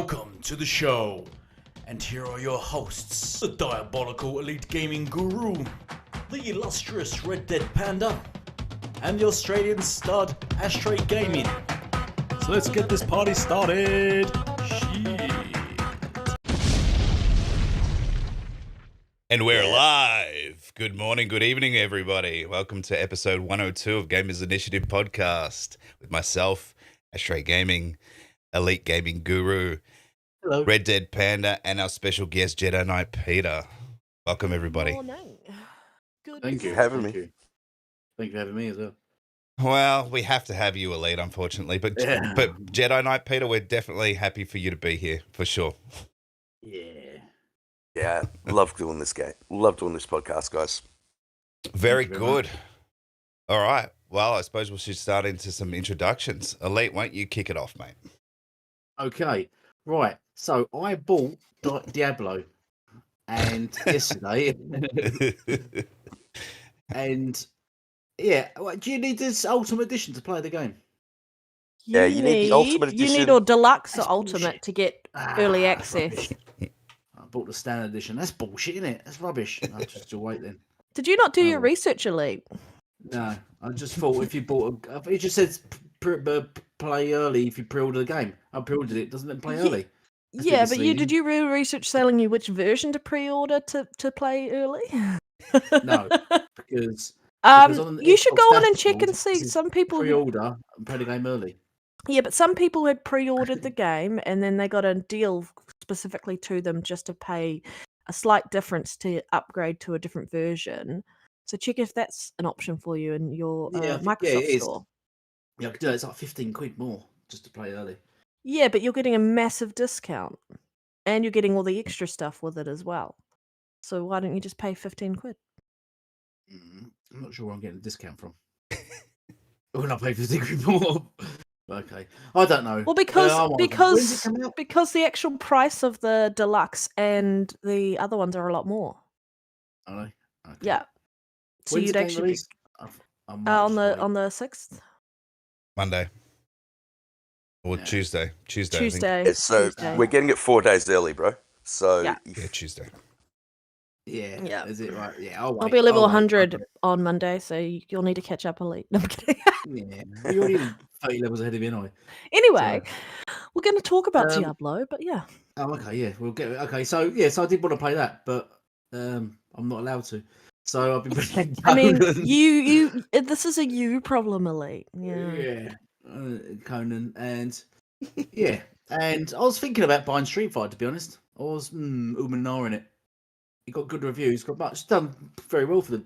Welcome to the show, and here are your hosts, the diabolical Elite Gaming Guru, the illustrious Red Dead Panda, and the Australian stud AshtreyGaming. So let's get this party started. Shit. And we're live. Good morning, good evening, everybody. Welcome to episode 102 of Gamers Initiative Podcast with myself, AshtreyGaming, Elite Gaming Guru, Hello. Red Dead Panda, and our special guest, Jedi Knight Peter. Welcome, everybody. Morning. Good Thank you morning. for having me. Thank you for having me as well. Well, we have to have you, Elite, unfortunately. But Jedi Knight Peter, we're definitely happy for you to be here, for sure. Yeah, love doing this game. Love doing this podcast, guys. Very Thank you very good. All right. Well, I suppose we should start into some introductions. Elite, won't you kick it off, mate? Okay, right. So I bought Diablo, and yesterday, and yeah, do you need this Ultimate Edition to play the game? Yeah, you need the Ultimate You need Edition. or Deluxe or That's Ultimate bullshit. to get early access. Rubbish. I bought the Standard Edition. That's bullshit, isn't it? That's rubbish. I'll just wait then. Did you not do your Oh. research, Elite? No, I just thought if you bought, it just says play early if you pre-order the game. I pre-ordered it. Doesn't it play early? That's Yeah, what but you're did you real research telling you which version to pre-order to play early? No, because on the You should Xbox go on and check dashboard, and see. it says Some people, pre-order and play the game early. yeah, but some people had pre-ordered the game and then they got a deal specifically to them just to pay a slight difference to upgrade to a different version. So check if that's an option for you in your Yeah, I think- Microsoft yeah, it is. store. Yeah, I could do it. It's like 15 quid more just to play early. Yeah, but you're getting a massive discount, and you're getting all the extra stuff with it as well. So why don't you just pay 15 quid? I'm not sure where I'm getting a discount from. When I pay 15 quid more. Okay, I don't know. Well, I won't. When's it because coming out? because the actual price of the deluxe and the other ones are a lot more. I know. Okay. Yeah. So When's you'd the game actually released? I might on just wait. the 6th Monday. Or Yeah. Tuesday. I think. Tuesday. Yeah, so Tuesday. we're getting it 4 days early, bro. So Yeah. Yeah, Tuesday. Yeah. Yeah. Is it right? Yeah. I'll be level 100 on Monday, so you'll need to catch up, Elite. No, I'm kidding. Yeah. You're already 30 levels ahead of me anyway. Anyway, we're going to talk about Um, Diablo, but yeah. Oh, okay, yeah, we'll get it. Okay, so I did want to play that, but I'm not allowed to. So I've been playing. I mean, Conan. this is a you problem, Elite. Yeah. Yeah, Conan, and yeah, and I was thinking about buying Street Fighter. To be honest, I was in it. It got good reviews. It's done very well for the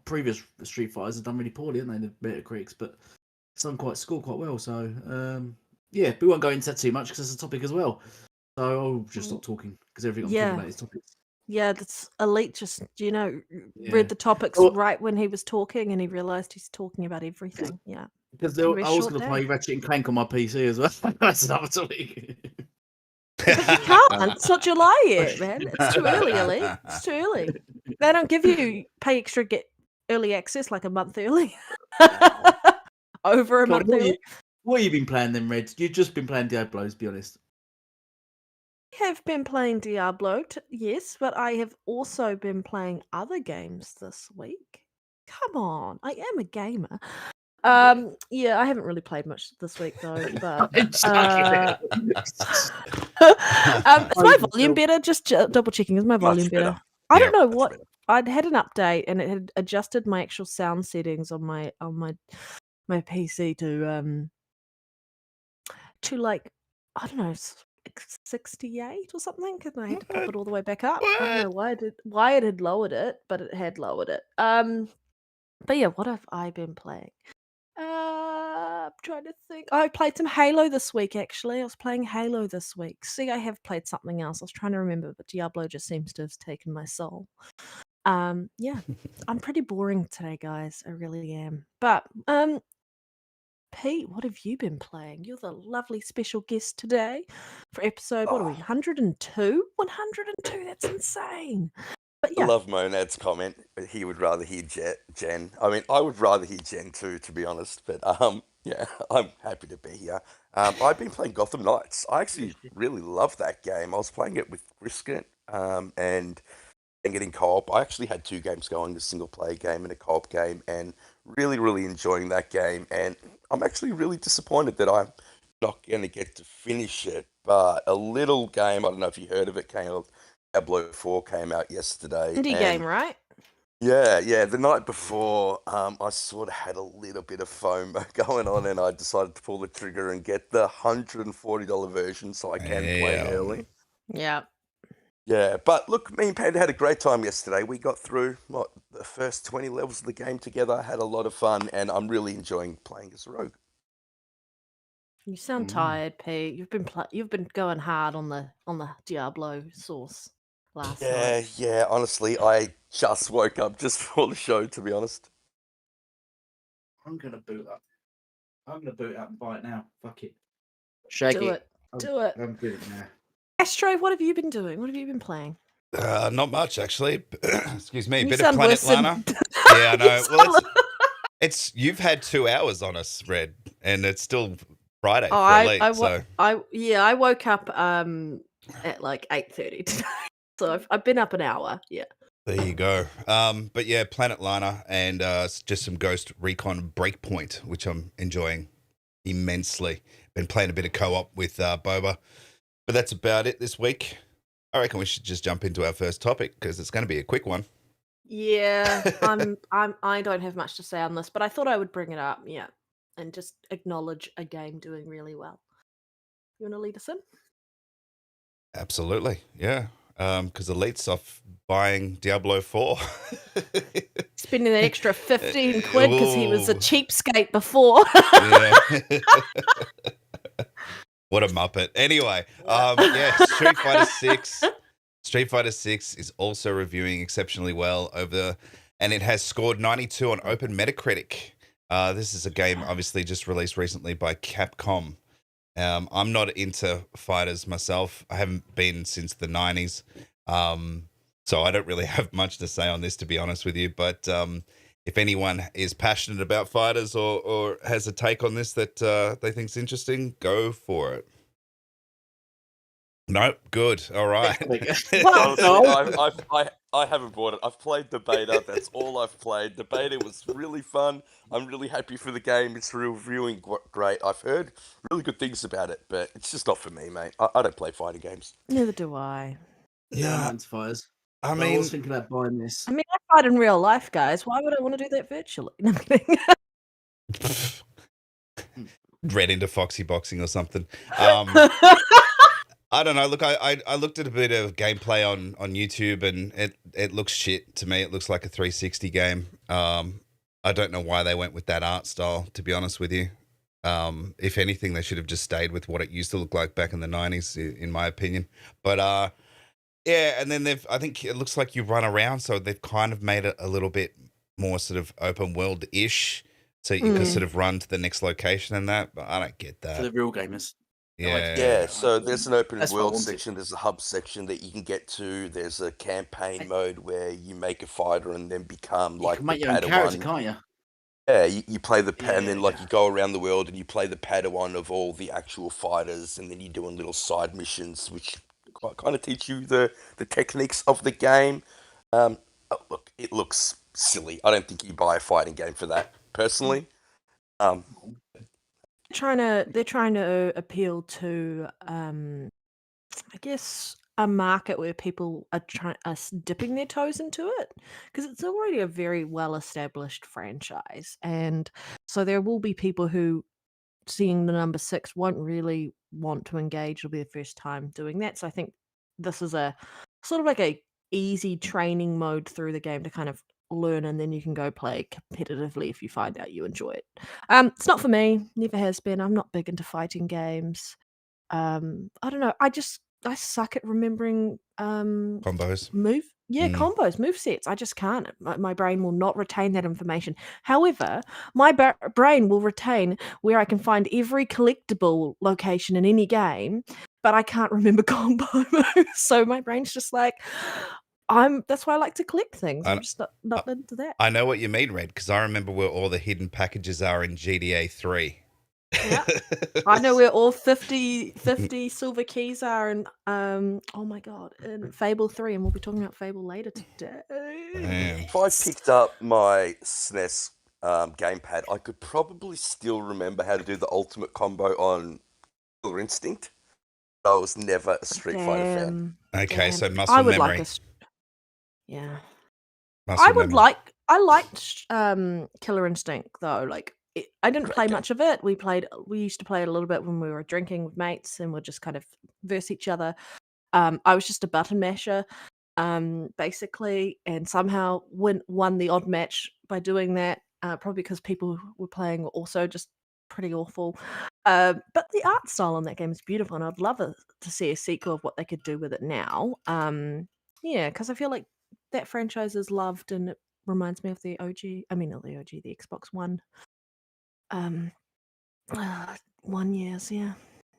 previous Street Fighters. Have done really poorly, haven't they? The Metacritics, but it's done scored quite well. So yeah, but we won't go into that too much because it's a topic as well. So I'll just stop talking because everything I'm Yeah. talking about is topics. Yeah, that's Elite just, Yeah. read the topics Well- right when he was talking and he realized he's talking about everything. Yeah. Because Very I was short going to day. play Ratchet and Clank on my PC as well. That's another topic. But you can't. It's not July yet, man. It's too early, Elite. It's too early. They don't give you pay extra, get early access like a month early. Over a month early. What have you been playing then, Red? You've just been playing Diablo, let's be honest. I have been playing Diablo, yes, but I have also been playing other games this week. Come on, I am a gamer. Yeah, I haven't really played much this week though, but is my volume better? Just double checking. Is my volume better? better. I don't Yeah, know much what. better. I'd had an update and it had adjusted my actual sound settings on my PC to like, I don't know, 68 or something, and I had to pop it all the way back up. I don't know why it had lowered it, but it had lowered it. But yeah, what have I been playing? I'm trying to think. I played some Halo this week, actually. I was playing Halo this week. See, I have played something else. I was trying to remember, but Diablo just seems to have taken my soul. Yeah, I'm pretty boring today, guys. I really am. But Pete, what have you been playing? You're the lovely special guest today for episode, what are we, 102? 102, that's insane. But I yeah, love Monad's comment. He would rather hear Jen. I mean, I would rather hear Jen too, to be honest. But yeah, I'm happy to be here. I've been playing Gotham Knights. I actually really love that game. I was playing it with Brisket, and getting co-op. I actually had two games going, a single player game and a co-op game, and really, really enjoying that game. And I'm actually really disappointed that I'm not going to get to finish it. But a little game, I don't know if you heard of it, came out. Diablo 4 came out yesterday, indie and game, right? yeah, the night before, I sort of had a little bit of FOMO going on, and I decided to pull the trigger and get the $140 version so I can play Yeah. early. Yeah. Yeah, but look, me and Panda had a great time yesterday. We got through the first 20 levels of the game together, had a lot of fun, and I'm really enjoying playing as a rogue. You sound tired, Pete. You've been going hard on the Diablo sauce last night. Yeah, honestly, I just woke up just for the show, to be honest. I'm gonna boot up. I'm gonna boot up and buy it now. Fuck it. Shag Do it. it. Do it. I'm doing it now. Astray, what have you been doing? What have you been playing? Not much actually. Excuse me. You Bit of sound Planet worse than- Lana. Yeah, I You know. Well, sound- it's you've had 2 hours on us, Red, and it's still Friday Oh, for Elite. So I woke up at like 8:30 today. So I've been up an hour. Yeah. there you go. But yeah, Planet Lana and just some Ghost Recon Breakpoint, which I'm enjoying immensely. Been playing a bit of co-op with Boba, but that's about it this week. I reckon we should just jump into our first topic because it's going to be a quick one. Yeah, I don't have much to say on this, but I thought I would bring it up, yeah, and just acknowledge a game doing really well. You want to lead us in? Absolutely, yeah. Because Elite's off buying Diablo 4. Spending an extra 15 quid because he was a Ooh. cheapskate before. Yeah. What a muppet. Anyway, yeah, Street Fighter 6 is also reviewing exceptionally well and it has scored 92 on Open Metacritic. This is a game obviously just released recently by Capcom. I'm not into fighters myself. I haven't been since the 90s. So I don't really have much to say on this, to be honest with you. But if anyone is passionate about fighters or has a take on this that they think's interesting, go for it. Nope. Good. All right. Honestly, I haven't bought it. I've played the beta. That's all I've played. The beta was really fun. I'm really happy for the game. It's reviewing great. I've heard really good things about it, but it's just not for me, mate. I don't play fighting games. Neither do I. Yeah, I'm not into fires. I I mean, was thinking about buying this. I mean, I fight in real life, guys. Why would I want to do that virtually? No, I'm kidding. Red into Foxy Boxing or something. I don't know. Look, I looked at a bit of gameplay on YouTube, and it looks shit to me. It looks like a 360 game. I don't know why they went with that art style, to be honest with you. If anything, they should have just stayed with what it used to look like back in the 90s, in my opinion. But yeah, and then I think it looks like you run around, so they've kind of made it a little bit more sort of open world-ish, so you can sort of run to the next location and that. But I don't get For that. the real gamers. Yeah, so there's an open That's what I world wanted. section, there's a hub section that you can get to, there's a campaign mode where you make a fighter and then become You like can the make your own character, Padawan. can't you? Yeah, you play the and then like Yeah. you go around the world and you play the Padawan of all the actual fighters, and then you're doing little side missions which kind of teach you the techniques of the game. Look, it looks silly. I don't think you buy a fighting game for that, personally. They're trying to appeal to I guess a market where people are dipping their toes into it, because it's already a very well established franchise, and so there will be people who, seeing the number 6, won't really want to engage. It'll be the first time doing that, so I think this is a sort of like a easy training mode through the game to kind of learn, and then you can go play competitively if you find out you enjoy it. It's not for me, never has been. I'm not big into fighting games. I don't know. I suck at remembering Combos. combos, move sets. I just can't. My brain will not retain that information. However, my brain will retain where I can find every collectible location in any game, but I can't remember combo moves. So my brain's just like, That's why I like to collect things. I- I'm just not into that. I know what you mean, Red, because I remember where all the hidden packages are in GTA 3. Yeah. I know where all 50 silver keys are in oh my god, in Fable 3, and we'll be talking about Fable later today. Damn. If I picked up my SNES gamepad, I could probably still remember how to do the ultimate combo on Killer Instinct. I was never a Street Fighter fan. Okay, Damn. so I muscle would memory. like yeah. Muscle I would memory. I liked Killer Instinct though. Like I didn't play Great much of it. We used to play it a little bit when we were drinking with mates and we'd just kind of verse each other. I was just a button masher, basically, and somehow won the odd match by doing that. Probably because people who were playing were also just pretty awful. But the art style on that game is beautiful, and I'd love to see a sequel of what they could do with it now. Yeah, because I feel like that franchise is loved, and it reminds me of the OG. I mean, not the OG, the Xbox One. 1 years, yeah.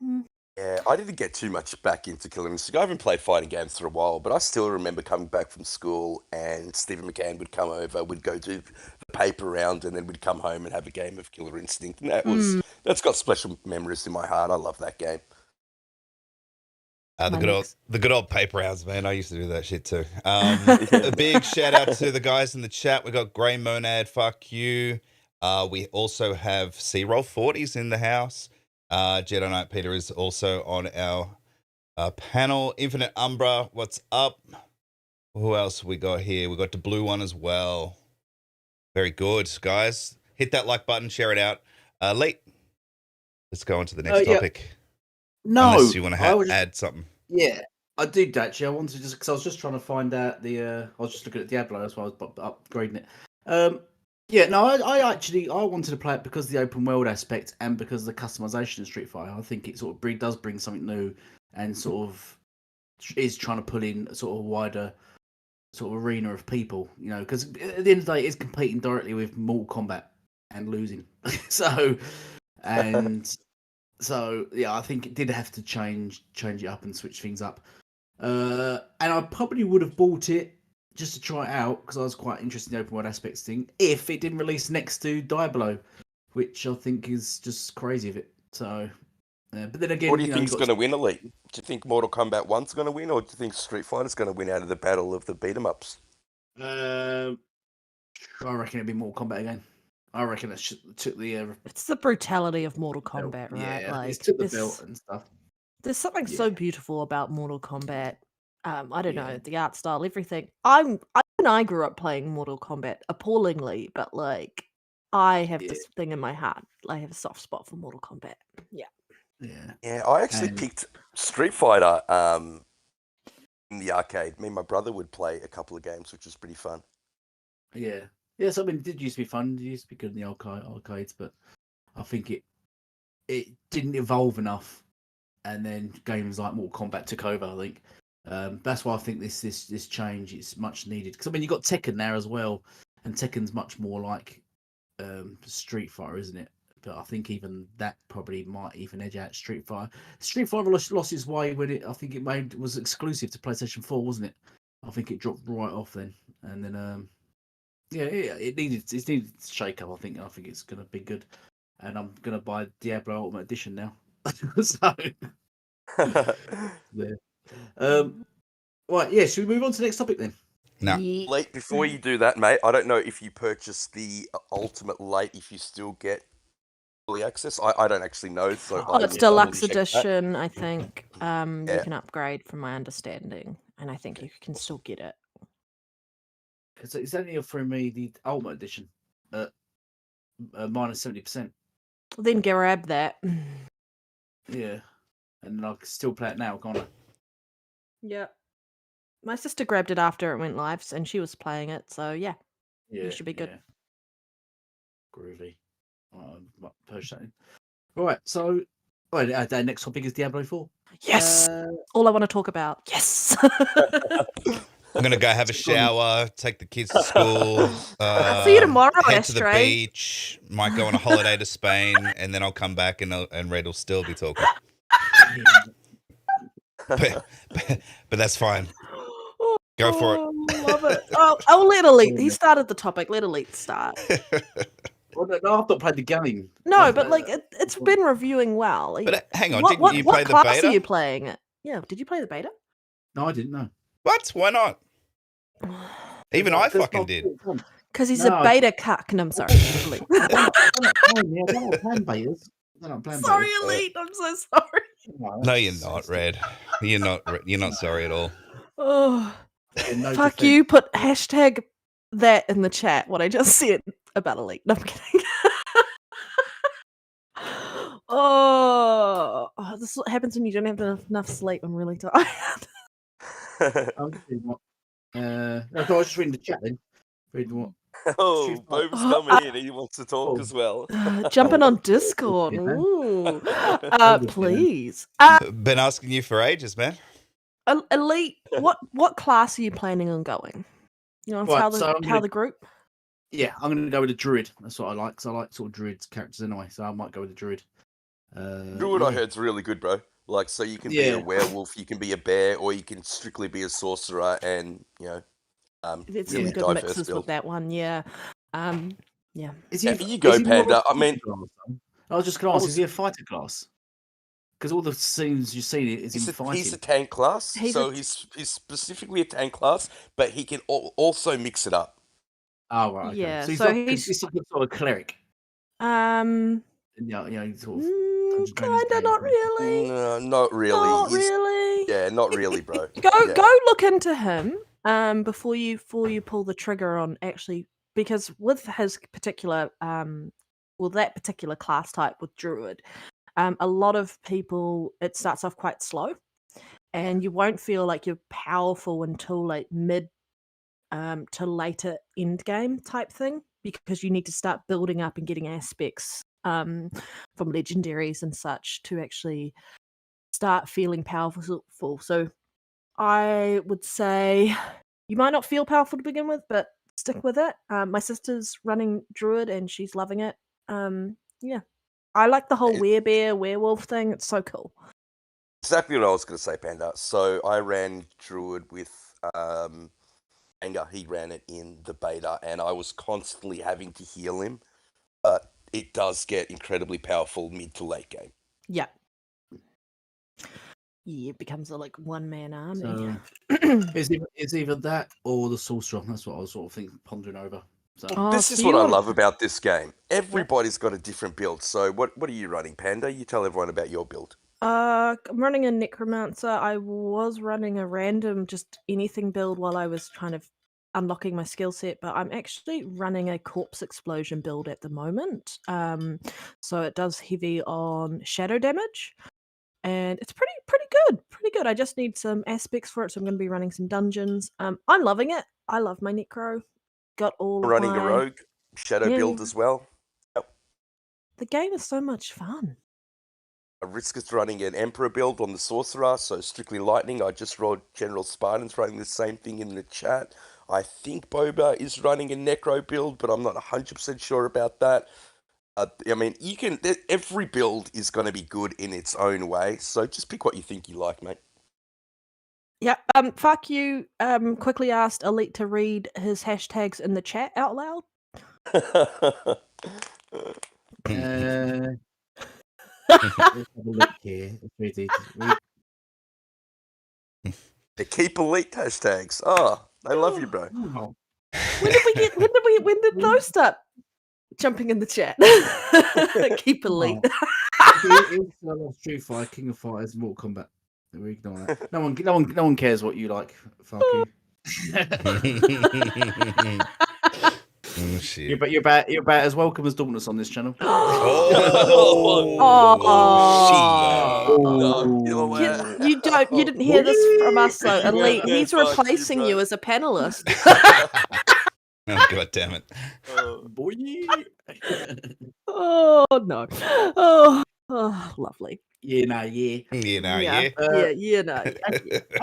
Mm. Yeah, I didn't get too much back into Killer Instinct. I haven't played fighting games for a while, but I still remember coming back from school and Stephen McCann would come over, we'd go do the paper round, and then we'd come home and have a game of Killer Instinct. And that's got special memories in my heart. I love that game. The good old paper rounds, man. I used to do that shit too. A big shout out to the guys in the chat. We got Grey Monad, fuck you. We also have C-Roll 40s in the house. Jedi Knight Peter is also on our panel. Infinite Umbra, what's up? Who else we got here? We got the blue one as well. Very good, guys. Hit that like button, share it out. Late. Let's go on to the next topic. No, unless you want to add something. Yeah, I did actually. I wanted to just because I was just trying to find out I was just looking at Diablo, that's why I was upgrading it. Yeah, no, I wanted to play it because of the open world aspect and because of the customization in Street Fighter. I think it sort of does bring something new and sort of is trying to pull in a sort of wider sort of arena of people, you know, because at the end of the day, it's competing directly with Mortal Kombat and losing. So yeah, I think it did have to change it up and switch things up. And I probably would have bought it just to try it out because I was quite interested in the open world aspects thing. If it didn't release next to Diablo, which I think is just crazy of it. So, but then again, what do you think's going to win, Elite? Do you think Mortal Kombat 1's going to win, or do you think Street Fighter's going to win out of the battle of the beat 'em ups? I reckon it'd be Mortal Kombat again. I reckon it took the. It's the brutality of Mortal Kombat, right? Yeah, like it took the belt and stuff. There's something so beautiful about Mortal Kombat. I don't know, the art style, everything. I grew up playing Mortal Kombat appallingly, but like I have this thing in my heart. I have a soft spot for Mortal Kombat. Yeah. I actually picked Street Fighter in the arcade. Me and my brother would play a couple of games, which was pretty fun. Yeah. Yes, I mean, it did used to be fun. It used to be good in the arcades, but I think it didn't evolve enough, and then games like Mortal Kombat took over. I think that's why I think this change is much needed. Because I mean, you got Tekken now as well, and Tekken's much more like Street Fighter, isn't it? But I think even that probably might even edge out Street Fighter. Street Fighter lost its way when I think it was exclusive to PlayStation 4, wasn't it? I think it dropped right off then, and then it needed to shake up. I think it's gonna be good, and I'm gonna buy Diablo Ultimate Edition now. So, yeah. Right, yeah. Should we move on to the next topic then? No. Late, before you do that, mate, I don't know if you purchase the Ultimate Late, if you still get early access. I don't actually know. So it's Deluxe Edition, I think. You can upgrade from my understanding, and I think you can still get it. Because it's only offering me the Ultimate Edition at minus 70%. Then grab that. Yeah, and I can still play it now, can't I? Yeah. My sister grabbed it after it went live, and she was playing it, so yeah. You should be good. Yeah. Groovy. Might push that in. All right, so our next topic is Diablo 4. Yes! All I want to talk about. Yes! I'm going to go have a shower, take the kids to school. I'll see you tomorrow, head to the Ashtray. beach, might go on a holiday to Spain, and then I'll come back and Red will still be talking. but that's fine. Go for Oh, love it. I'll let Elite. He started the topic. Let Elite start. it. Well, no, I've not played the game. No, but like it's been reviewing well. But hang on, What didn't you play the class beta? are you playing it? Yeah, did you play the beta? No, I didn't know. What? Why not? Even I fucking did. Because he's No, a beta cuck. No, I'm sorry. Elite. I don't plan betas. I don't plan Sorry, betas. Elite. I'm so sorry. No, you're not, Red. You're not. You're not sorry at all. Oh, No fuck defense. you. Put hashtag that in the chat. What I just said about Elite. No, I'm kidding. This is what happens when you don't have enough sleep. I'm really tired. I'll just reading the chat then. Reading what? Oh, Boba's coming in. He wants to talk as well. Jumping on Discord. Yeah, man. Ooh. man. Please. Been asking you for ages, man. Elite, what class are you planning on going? You know, Right, how so I'm how gonna- the group? Yeah, I'm going to go with a druid. That's what I like, because I like sort of druids characters anyway, so I might go with a druid. Druid, I yeah. heard's really good, bro. Like, so you can be Yeah. a werewolf, you can be a bear, or you can strictly be a sorcerer, and There's really some good diverse mixes build. with that one, yeah. Yeah. Is Yeah, he, you go, is he more of a Panda. I fighter mean- class, though? I was just going to ask, is he a fighter class? Because all the scenes you've seen is him fighting. He's a tank class, He's so a- he's specifically a tank class, but he can also mix it up. Oh, right, okay. Yeah, So he's, so like, he's- he's like a sort of cleric. He's sort of Kinda, not really. No, not really. Not He's- really. Yeah, not really, bro. Go Yeah. look into him before you pull the trigger on actually, because with his particular that particular class type with druid, a lot of people, it starts off quite slow and you won't feel like you're powerful until like mid to later end game type thing, because you need to start building up and getting aspects from legendaries and such to actually start feeling powerful. So I would say you might not feel powerful to begin with, but stick with it. My sister's running druid and she's loving it. Yeah, I like the whole werebear werewolf thing. It's so cool. Exactly what I was going to say, Panda. So I ran druid with Anger. He ran it in the beta, and I was constantly having to heal him. But it does get incredibly powerful mid to late game. Yeah. Yeah, it becomes a like one man army. So, it's either that or the sorcerer. That's what I was sort of thinking, pondering over. So, This is what I love about this game. Everybody's got a different build. So what are you running, Panda? You tell everyone about your build. I'm running a necromancer. I was running a random just anything build while I was kind of unlocking my skill set, but I'm actually running a corpse explosion build at the moment. So it does heavy on shadow damage, and it's pretty good. I just need some aspects for it, so I'm going to be running some dungeons. I'm loving it. I love my necro. Got all of Running a my... rogue shadow build as well. The game is so much fun. Riska's running an Emperor build on the Sorcerer, so strictly lightning. I just rolled General Spartans running the same thing in the chat. I think Boba is running a Necro build, but I'm not 100% sure about that. I mean, every build is going to be good in its own way, so just pick what you think you like, mate. Yeah, fuck you, quickly asked Elite to read his hashtags in the chat out loud. let's have a look here. It's easy to read. The keep elite hashtags. Oh, they love you, bro. Oh, When did those start jumping in the chat? Keep Elite. it's Street Fighter, King of Fighters, Mortal Kombat. We ignore that. No one cares what you like. Fuck you. Oh, shit. You're about as welcome as Dauntless on this channel. You didn't hear this from us though, Elite. Yeah, He's fuck you, replacing bro. you as a panelist. Oh, God damn it. Boy. Oh no. Oh, lovely. Yeah. No, Yeah. yeah. No.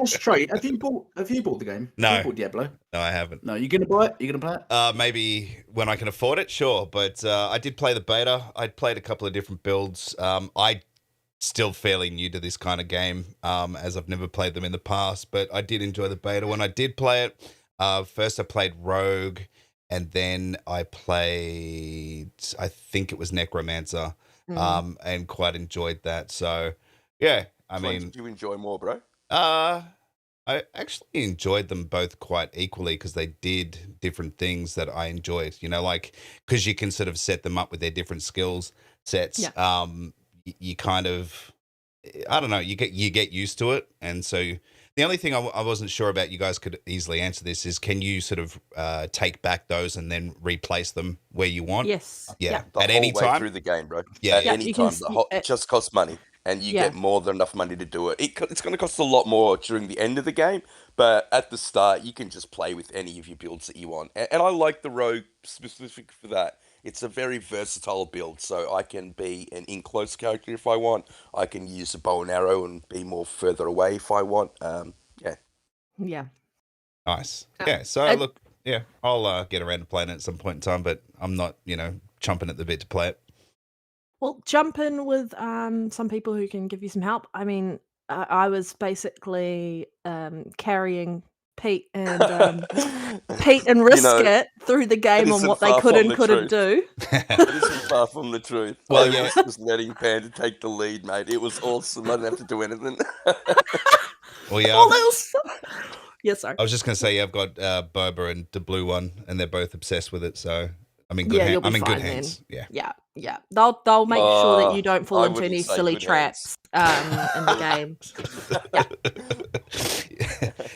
Ashtray, have you bought the game? No. Have you bought Diablo? No, I haven't. No, you gonna buy it? You gonna play it? Maybe when I can afford it, sure. But I did play the beta. I played a couple of different builds. I still fairly new to this kind of game, as I've never played them in the past, but I did enjoy the beta when I did play it. First I played Rogue, and then I played, I think it was Necromancer, and quite enjoyed that. So, yeah, I Which one mean, did you enjoy more, bro? I actually enjoyed them both quite equally because they did different things that I enjoyed. You know, like because you can sort of set them up with their different skills sets. Yeah. You kind of, I don't know, you get used to it, and so the only thing I wasn't sure about, you guys could easily answer this, is can you sort of take back those and then replace them where you want? Yes. Yeah, The at whole any way time. through the game, bro. Yeah, At yeah. any you can time. s- It just costs money, and you Yeah. get more than enough money to do it. It's going to cost a lot more during the end of the game, but at the start, you can just play with any of your builds that you want. And I like the Rogue specific for that. It's a very versatile build, so I can be an in-close character if I want. I can use a bow and arrow and be more further away if I want. Yeah. Yeah. Nice. Yeah. Yeah. So And- look, yeah, I'll get around to playing it at some point in time, but I'm not, chomping at the bit to play it. Well, jump in with some people who can give you some help. I mean, I was basically carrying Pete and Pete and You know, Riskit through the game on isn't what they far could from and the couldn't truth. do. It isn't far from the truth. Well, I yeah. was just letting Panda take the lead, mate. It was awesome. I didn't have to do anything. Well, yeah, Oh, that was yes, sorry. I was just gonna say, yeah, I've got Boba and the blue one, and they're both obsessed with it. So I'm in good Yeah, you'll be I'm in good fine then. hands. Yeah. Yeah. They'll make sure that you don't fall I into wouldn't any say silly good hands. traps in the game.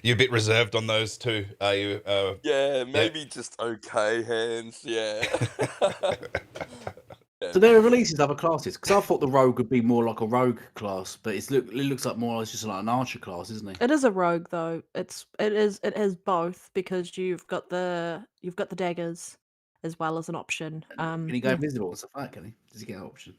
You're a bit reserved on those two, are you? Yeah, maybe just okay hands. Yeah. So there are releases other classes, because I thought the rogue would be more like a rogue class, but it looks like more like just like an archer class, isn't it? It is a rogue though. It is both because you've got the daggers as well as an option. Can he go invisible and stuff like that? Can he? Does he get an option?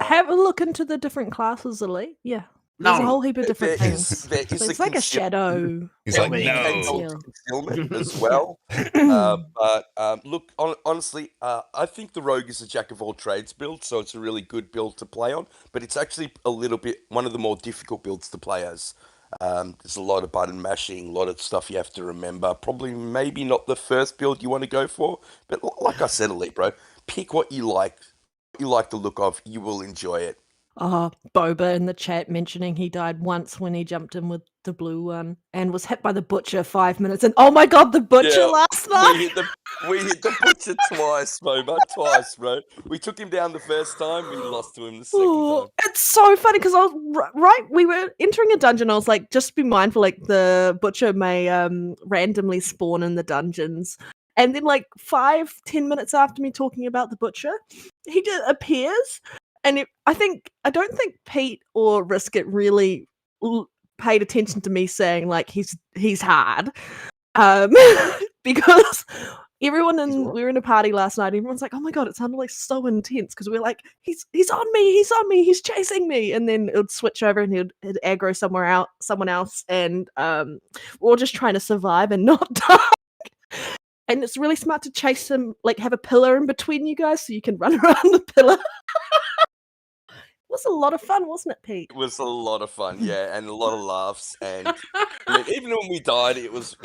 Have a look into the different classes, Elite. Yeah. There's a No, whole heap of different there things. is- there is So it's a like a conceal- shadow. He's Yeah, like, you can no. go to concealment as well. But look, honestly, I think the Rogue is a jack of all trades build, so it's a really good build to play on. But it's actually a little bit one of the more difficult builds to play as. There's a lot of button mashing, a lot of stuff you have to remember. Probably, maybe not the first build you want to go for, but like I said, Elite, bro, pick what you like. What you like the look of, you will enjoy it. Boba in the chat mentioning he died once when he jumped in with the blue one and was hit by the butcher 5 minutes and oh my god, the butcher Yeah, last We night. hit the butcher twice, Boba, twice, bro. We took him down the first time, we lost to him the second time. It's so funny because I was right. We were entering a dungeon. I was like, just be mindful, like the butcher may randomly spawn in the dungeons. And then, like 5-10 minutes after me talking about the butcher, he just appears. And I don't think Pete or Riskit really paid attention to me saying like he's hard, because everyone we were in a party last night. Everyone's like, "Oh my god, it sounded like so intense," because we're like, "He's on me, he's chasing me," and then it would switch over and he'd aggro someone else, and we're all just trying to survive and not die. And it's really smart to chase him, like have a pillar in between you guys so you can run around the pillar. It was a lot of fun, wasn't it, Pete? It was a lot of fun, yeah, and a lot of laughs. And I mean, even when we died, it was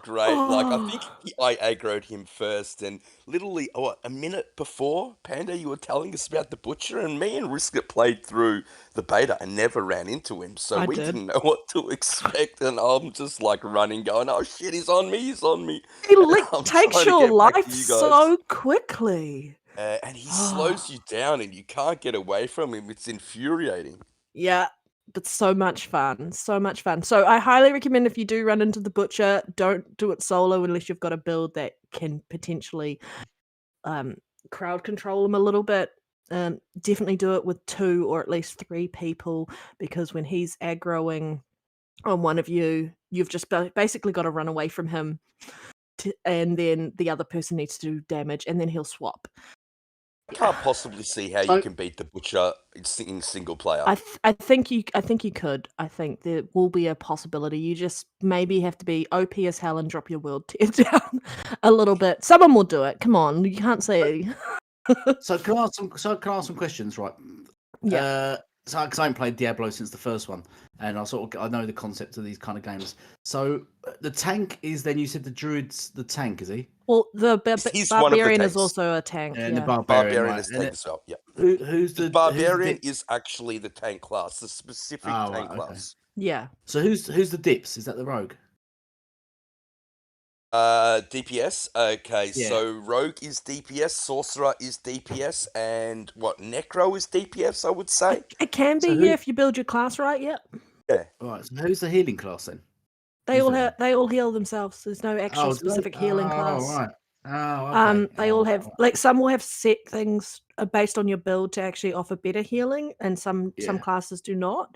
great. Like I think I aggroed him first, and literally a minute before Panda, you were telling us about the butcher, and me and Riskit played through the beta and never ran into him, so we didn't know what to expect. And I'm just like running, going, "Oh shit, he's on me!" He I'm takes trying to your get back to life you guys. so quickly. And he slows you down, and you can't get away from him. It's infuriating. Yeah, but so much fun. So much fun. So I highly recommend if you do run into the butcher, don't do it solo unless you've got a build that can potentially crowd control him a little bit. Definitely do it with 2 or at least 3 people, because when he's aggroing on one of you, you've just basically got to run away from him, and then the other person needs to do damage, and then he'll swap. I can't possibly see how you can beat the butcher in single player. I think you could. I think there will be a possibility. You just maybe have to be OP as hell and drop your world tier down a little bit. Someone will do it. Come on, you can't say. So can I ask some questions, right? Yeah. So, because I haven't played Diablo since the first one, and I know the concept of these kind of games. So the tank is then you said the druid's the tank, is he? Well, the He's one of the barbarian is tanks. also a tank. And the Yeah. barbarian, Barbarian right? is And tank as well. Yeah. who's The the barbarian dip? is actually the tank class, the specific Oh, tank right, okay. class. Yeah. So who's the dips? Is that the rogue? DPS. Okay, Yeah. so rogue is DPS, sorcerer is DPS, and what necro is DPS. I would say. It can be, So yeah, if you build your class right. Yeah. Yeah. Right. So who's the healing class then? They Who's all that? they all heal themselves. There's no actual Oh, do they? specific healing Oh, class. right. Oh, okay. They all Oh, have right. like some will have set things based on your build to actually offer better healing, and some Yeah. classes do not.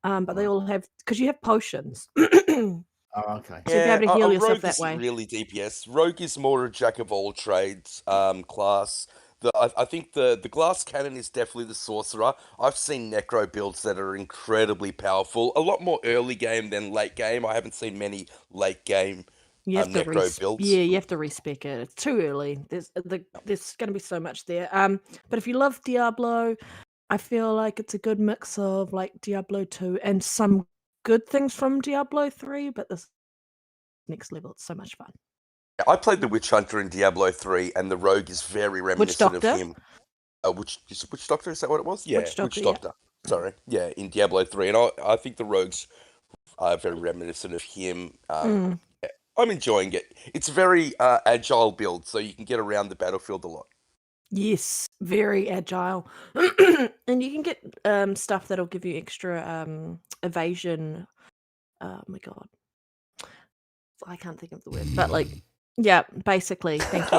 But they Right. all have because you have potions, so Oh, okay. you'll be able to heal a yourself rogue that isn't way. really DPS. Rogue is more a jack of all trades class. I think the glass cannon is definitely the sorcerer. I've seen necro builds that are incredibly powerful. A lot more early game than late game. I haven't seen many late game You have to necro builds. yeah, you have to respec it. It's too early. There's going to be so much there. But if you love Diablo, I feel like it's a good mix of like Diablo 2 and some good things from Diablo 3. But this next level, it's so much fun. I played the Witch Hunter in Diablo 3, and the rogue is very reminiscent of Doctor? him. Witch Doctor, is that what it was? Yeah, Witch Doctor, Witch yeah. Doctor. Sorry, yeah, in Diablo 3, and I think the rogues are very reminiscent of him. Mm. I'm enjoying it. It's a very agile build, so you can get around the battlefield a lot. Yes, very agile, and you can get stuff that'll give you extra evasion. Oh my god, I can't think of the word, but like, yeah, basically. Thank you.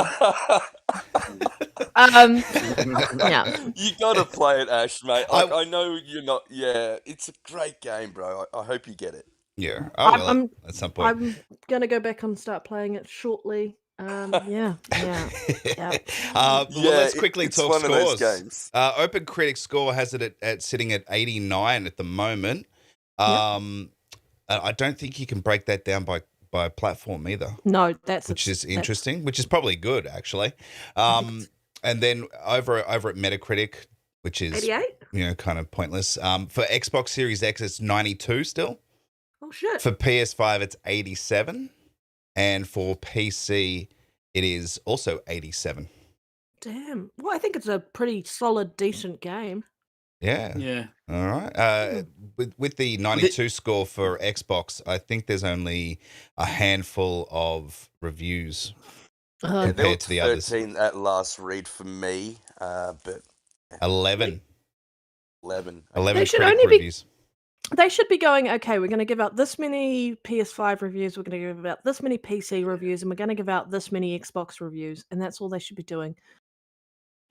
Yeah. You gotta play it, Ash, mate. Like, I know you're not. Yeah, it's a great game, bro. I hope you get it. Yeah, I will I'm at some point. I'm gonna go back and start playing it shortly. Yeah. Well, let's quickly it's talk one of those scores. games. Open Critic score has it at sitting at 89 at the moment. And I don't think you can break that down by platform either. No, which is interesting, which is probably good actually. And then over at Metacritic, which is 88. Kind of pointless. For Xbox Series X, it's 92 still. Oh shit. For PS5, it's 87, and for PC, it is also 87. Damn. Well, I think it's a pretty solid, decent game. Yeah. Yeah. All right. With the 92 score for Xbox, I think there's only a handful of reviews compared to the others. 13 at last read for me, but 11. 11. 11 They should critic only be- reviews. They should be going, okay, we're going to give out this many PS5 reviews, we're going to give out this many PC reviews, and we're going to give out this many Xbox reviews, and that's all they should be doing.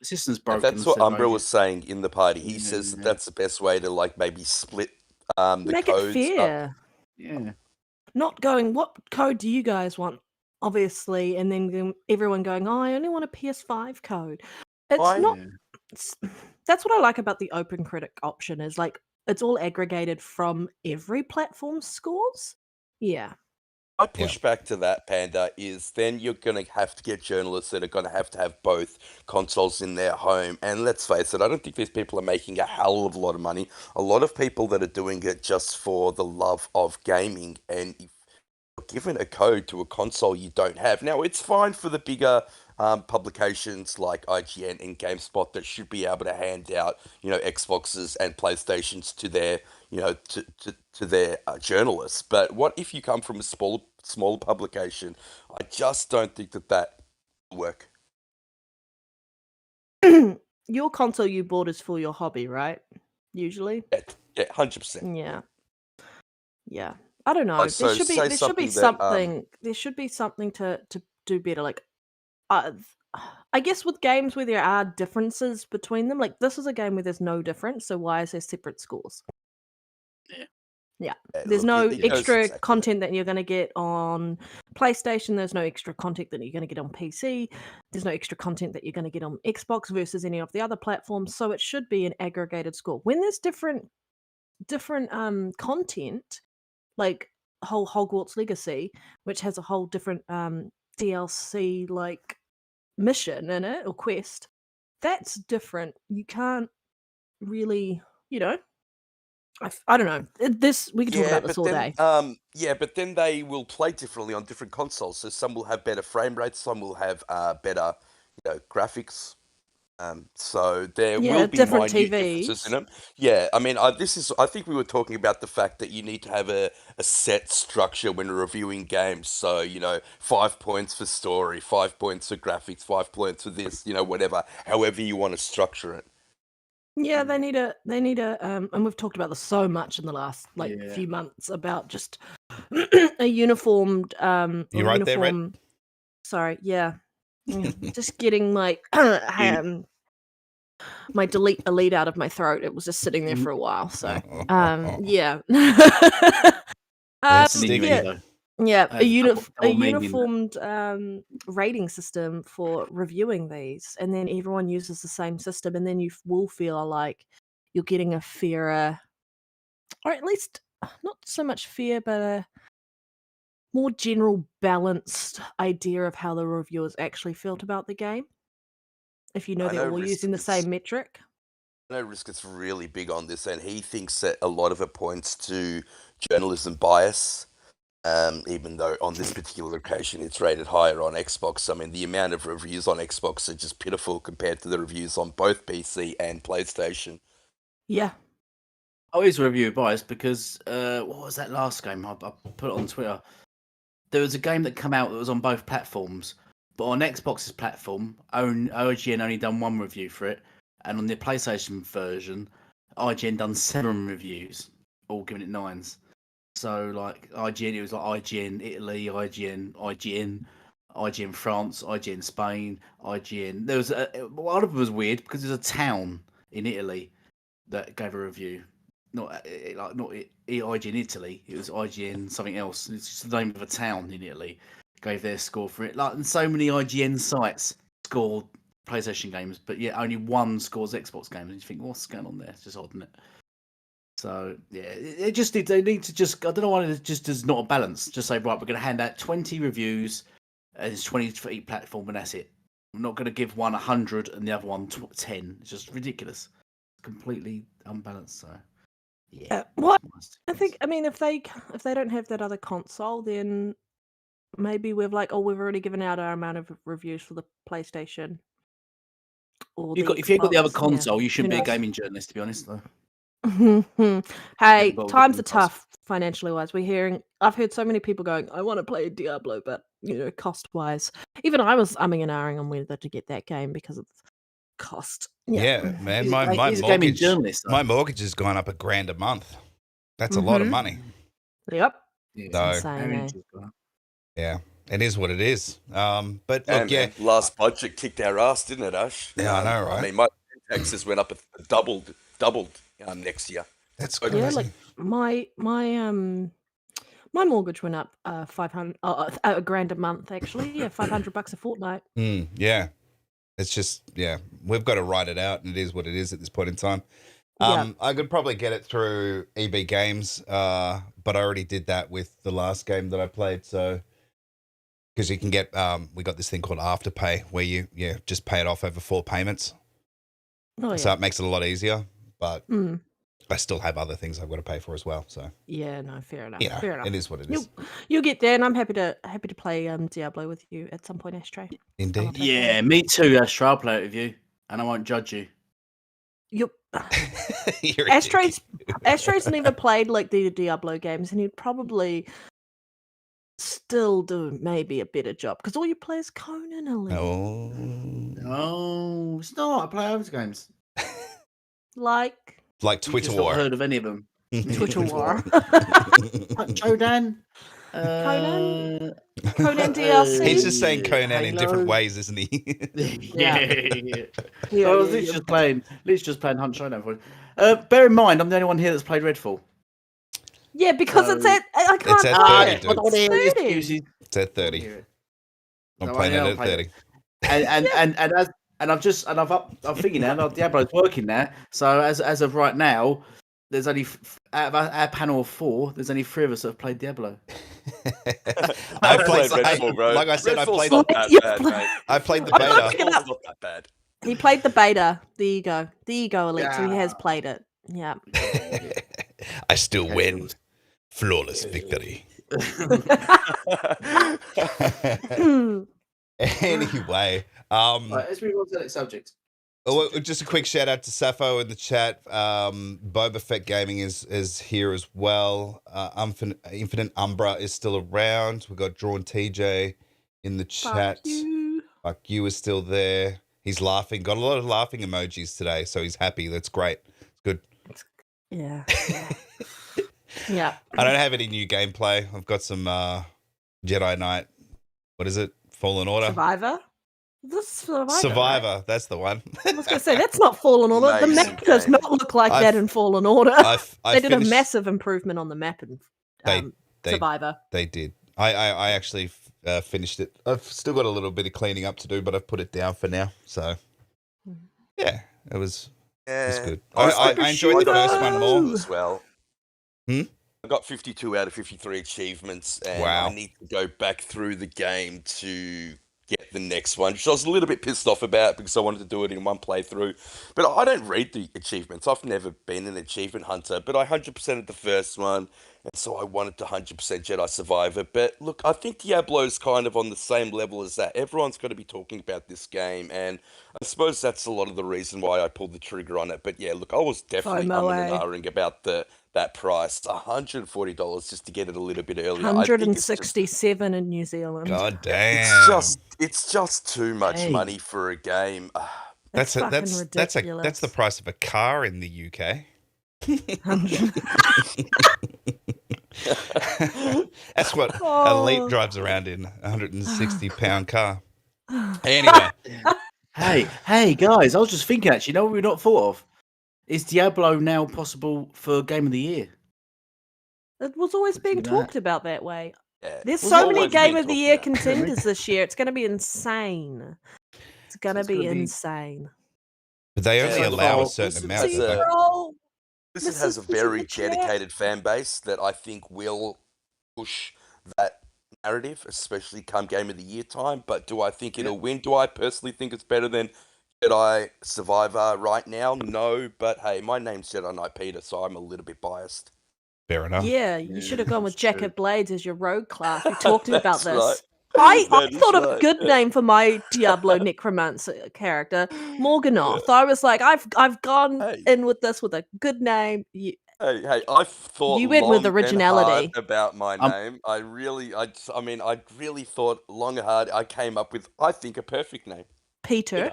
The system's broken. That's what said Umbra Rosie. was saying in the party. He says that's the best way to like maybe split the Make codes it fair. up. Yeah. Not going, what code do you guys want? Obviously, and then everyone going, oh, I only want a PS5 code. It's not. That's what I like about the Open Critic option is like it's all aggregated from every platform's scores. Yeah. My pushback to that, Panda, is then you're going to have to get journalists that are going to have both consoles in their home. And let's face it, I don't think these people are making a hell of a lot of money. A lot of people that are doing it just for the love of gaming. And if you're given a code to a console you don't have, now it's fine for the bigger publications like IGN and GameSpot that should be able to hand out, Xboxes and PlayStations to their, to their journalists. But what if you come from a smaller publication? I just don't think that will work. Your console you bought is for your hobby, right? Usually. Yeah, 100%. Yeah. I don't know. So there should be say something. something There should be something to do better. Like, I guess with games where there are differences between them, like this is a game where there's no difference. So why is there separate scores? Yeah. There's no extra content that you're going to get on PlayStation. There's no extra content that you're going to get on PC. There's no extra content that you're going to get on Xbox versus any of the other platforms. So it should be an aggregated score. When there's different content, like whole Hogwarts Legacy, which has a whole different DLC like mission in it or quest, that's different. You can't really, I don't know. We could talk about this all day. But then they will play differently on different consoles. So some will have better frame rates, some will have better, graphics. So there will be different minute differences in TVs. them. Yeah, I mean, I think we were talking about the fact that you need to have a set structure when reviewing games. So, 5 points for story, 5 points for graphics, 5 points for this, whatever, however you want to structure it. Yeah, they need a and we've talked about this so much in the last Yeah. few months about just a uniformed You right there, Red? uniform. Sorry, yeah. Just getting my my delete elite out of my throat. It was just sitting there for a while. So yeah. Sticky. Yeah, a meaning uniformed rating system for reviewing these, and then everyone uses the same system, and then you will feel like you're getting a fairer, or at least not so much fair, but a more general balanced idea of how the reviewers actually felt about the game. If you know I they're know all using the same metric. I know Risk is really big on this, and he thinks that a lot of it points to journalism bias. Even though on this particular occasion it's rated higher on Xbox. I mean, the amount of reviews on Xbox are just pitiful compared to the reviews on both PC and PlayStation. Yeah. I always review bias because what was that last game? I put it on Twitter. There was a game that came out that was on both platforms, but on Xbox's platform, IGN only done one review for it, and on the PlayStation version, IGN done 7 reviews, all giving it 9s. So like IGN, it was like IGN Italy, IGN France, IGN Spain, IGN. There was one of them was weird because there's a town in Italy that gave a review. Not IGN Italy. It was IGN something else. It's just the name of a town in Italy. Gave their score for it. And so many IGN sites scored PlayStation games, but yet only one scores Xbox games. And you think, what's going on there? It's just odd, isn't it? So yeah, they need to just. I don't know why it just does not a balance. Just say, right, we're going to hand out 20 reviews, and it's 20 for each platform, and that's it. I'm not going to give one 100 and the other one 10. It's just ridiculous, completely unbalanced. So yeah, what I think. I mean, if they don't have that other console, then maybe we've already given out our amount of reviews for the PlayStation. Or if you've got the other console, you shouldn't be a gaming journalist, to be honest, though. Hey, times are tough financially wise. I've heard so many people going, I want to play Diablo, but cost wise, even I was umming and ahhing on whether to get that game because of cost. Yeah, man, my mortgage has gone up $1,000 a month. That's a lot of money. Yep. Yeah, insane, yeah, it is what it is. But look, man, last budget kicked our ass, didn't it, Ash? Yeah, I know, right? I mean, my taxes went up doubled next year. That's crazy. Yeah, like my mortgage went up $1,000 a month, actually. Yeah, $500 a fortnight. Yeah, it's just we've got to write it out, and it is what it is at this point in time. I could probably get it through EB Games, but I already did that with the last game that I played. So because you can get, we got this thing called Afterpay where you just pay it off over 4 payments. Oh, yeah. So it makes it a lot easier, but I still have other things I've got to pay for as well. So yeah, no, fair enough. Fair enough. It is what it is. You'll get there, and I'm happy to play Diablo with you at some point, Ashtray. Indeed. Yeah, me too, Ashtray. I'll play it with you, and I won't judge you. Ashtray's never played like the Diablo games, and he'd probably still do maybe a better job because all you play is Conan Elite. No, it's not. I play other games. Like Twitter War. War. Not heard of any of them. Twitter War. Conan. Conan DLC. He's just saying Conan in different ways, isn't he? Yeah. I was literally just playing Hunt Showdown for you. Bear in mind, I'm the only one here that's played Redfall. Yeah, because it's at I can't. It's at 30, It's at 30. I'm playing it at 30. And I'm thinking now, Diablo's working now. So as of right now, there's only out of our panel of 4, there's only 3 of us that have played Diablo. I played Redfall, bro. Like I said, I played the beta. Not that bad. He played the beta. There you go. Elite. So he has played it. Yeah. I still win. Casuals. Flawless victory. Hmm. Anyway, Right, let's move on to the next subject. just a quick shout out to Sappho in the chat. Boba Fett Gaming is here as well. Infinite Umbra is still around. We got Drawn TJ in the chat. Fuck you is still there. He's laughing. Got a lot of laughing emojis today, so he's happy. That's great. It's good. Yeah. Yeah. I don't have any new gameplay. I've got some Jedi Knight. What is it? Fallen Order. Survivor? This Survivor. Survivor. Right? That's the one. I was going to say, that's not Fallen Order. The Amazing map does game. not look like that in Fallen Order. I They did finished- a massive improvement on the map in They Survivor. They did. I actually finished it. I've still got a little bit of cleaning up to do, but I've put it down for now. So yeah, it was good. I enjoyed the first one more as well. Hmm? I got 52 out of 53 achievements, and Wow. I need to go back through the game to get the next one, which I was a little bit pissed off about because I wanted to do it in one playthrough. But I don't read the achievements. I've never been an achievement hunter, but I 100%ed the first one, and so I wanted to 100% Jedi Survivor. But look, I think Diablo's kind of on the same level as that. Everyone's going to be talking about this game, and I suppose that's a lot of the reason why I pulled the trigger on it. But yeah, look, I was definitely FOMO, umming and ahhing about that price. $140 just to get it a little bit earlier. I think it's just- 167 in New Zealand. God damn. It's just too much Hey. money for a game. That's fucking ridiculous. That's the price of a car in the UK. 100. That's what Oh. Elite drives around in, a 160-pound car. Anyway, Hey, guys! I was just thinking. Actually, you know what we've not thought of? Is Diablo now possible for Game of the Year? It was always being Look at talked about that way. Yeah, There's it's so many always Game been of the talked Year about. contenders this year. It's going to be insane. It's going to It's be gonna be- insane. but they only Yeah, allow a well, certain this amount. is don't a- they? Oh, Blizzard This has a is in very the chat. dedicated fan base that I think will push that narrative, especially come Game of the Year time. But do I think it'll win? Do I personally think it's better than Jedi Survivor right now? No, but hey, my name's Jedi Knight Peter, so I'm a little bit biased. Fair enough. yeah, you should have gone with that's true. Jacket Blades as your rogue class. We talked about That's this. right. I That is thought of a right. good name for my Diablo Necromancer character, Morganoth. I was like, I've gone Hey. in with this with a good name. Hey, I've thought You went with long and originality. hard about my name. I really thought long and hard. I came up with, I think, a perfect name. Peter.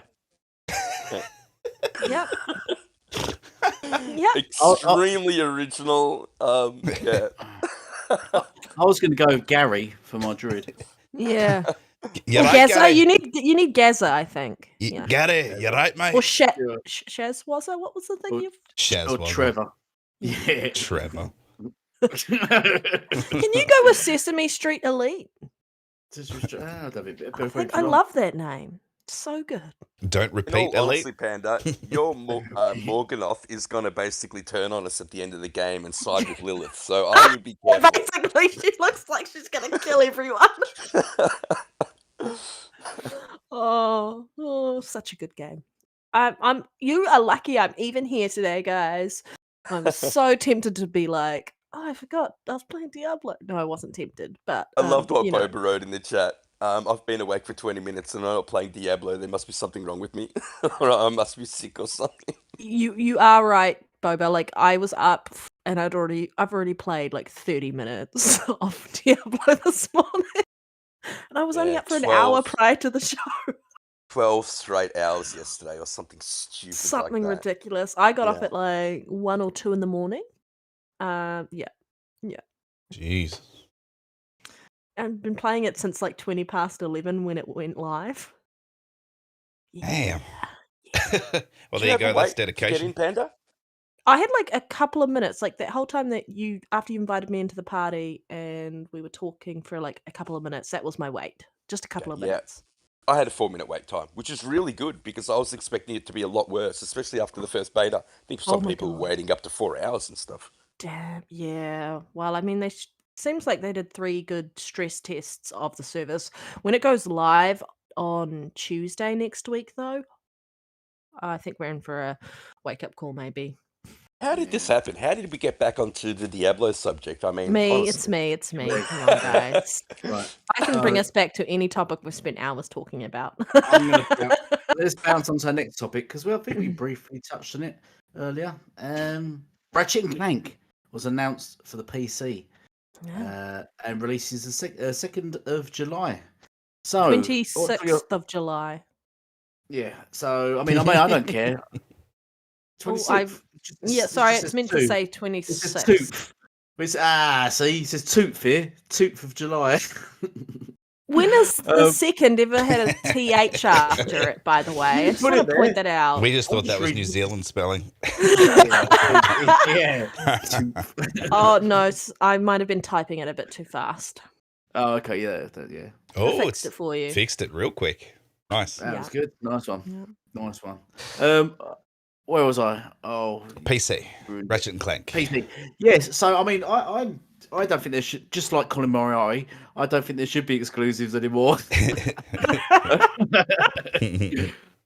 Yeah. Yep. Yep. Extremely original. Yeah. I was going to go with Gary for my druid. Yeah. You're Or right, Gaza. Gary. You need Gaza, I think. Yeah. Gary, you're right, mate. Or Yeah. Shaz was it? What was the thing Or- you? Shaz Or was it? Trevor. Yeah. Trevor. Can you go with Sesame Street Elite? I love that name. It's so good. Don't In repeat, all Elite. honesty, Panda, your Morganoth is going to basically turn on us at the end of the game and side with Lilith. So I would be careful. Basically, she looks like she's gonna kill everyone. Oh, such a good game. You are lucky I'm even here today, guys. I'm so tempted to be like, oh, I forgot I was playing Diablo. No, I wasn't tempted, but I loved what you know. Boba wrote in the chat. I've been awake for 20 minutes and I'm not playing Diablo. There must be something wrong with me. Or I must be sick or something. You are right, Boba. Like I was up and I've already played like 30 minutes of Diablo this morning. And I was only Yeah, up for an hour 12. prior to the show. 12 straight hours yesterday or something stupid Something like that. ridiculous. I got up Yeah. at like 1 or 2 in the morning. Yeah. Jeez. I've been playing it since like 20 past 11 when it went live. Damn. Yeah. Well, Did there you have to go. That's wait to get dedication. in, Panda? I had like a couple of minutes, like that whole time that after you invited me into the party and we were talking for like a couple of minutes, that was my wait. Just a couple of Yeah. minutes. I had a 4-minute wait time, which is really good because I was expecting it to be a lot worse, especially after the first beta. I think some my people were God. waiting up to 4 hours and stuff. Damn, yeah. Well, I mean, seems like they did 3 good stress tests of the service. When it goes live on Tuesday next week, though, I think we're in for a wake-up call, maybe. How did this happen? How did we get back onto the Diablo subject? I mean, It's me. Yeah. Come on, guys. Right. I can bring us back to any topic we've spent hours talking about. Let's bounce on to our next topic because I think we briefly touched on it earlier. Ratchet and Clank was announced for the PC and releases the 2nd of July. So 26th of July. Yeah. So I mean, I don't care. 26th. Sorry, it's meant to say 26th. See, it says 2th here. 2th of July. When has the second ever had a TH after it, by the way? I just want to point that out. We just thought that was New Zealand spelling. Yeah. Oh, no, I might have been typing it a bit too fast. Oh, okay, yeah. Oh, I fixed it for you. Fixed it real quick. Nice. That was good. Nice one. Yeah. Nice one. Where was I? Oh, PC. Ratchet and Clank. PC. Yes. So I mean, I don't think there should, just like Colin Moriarty, I don't think there should be exclusives anymore.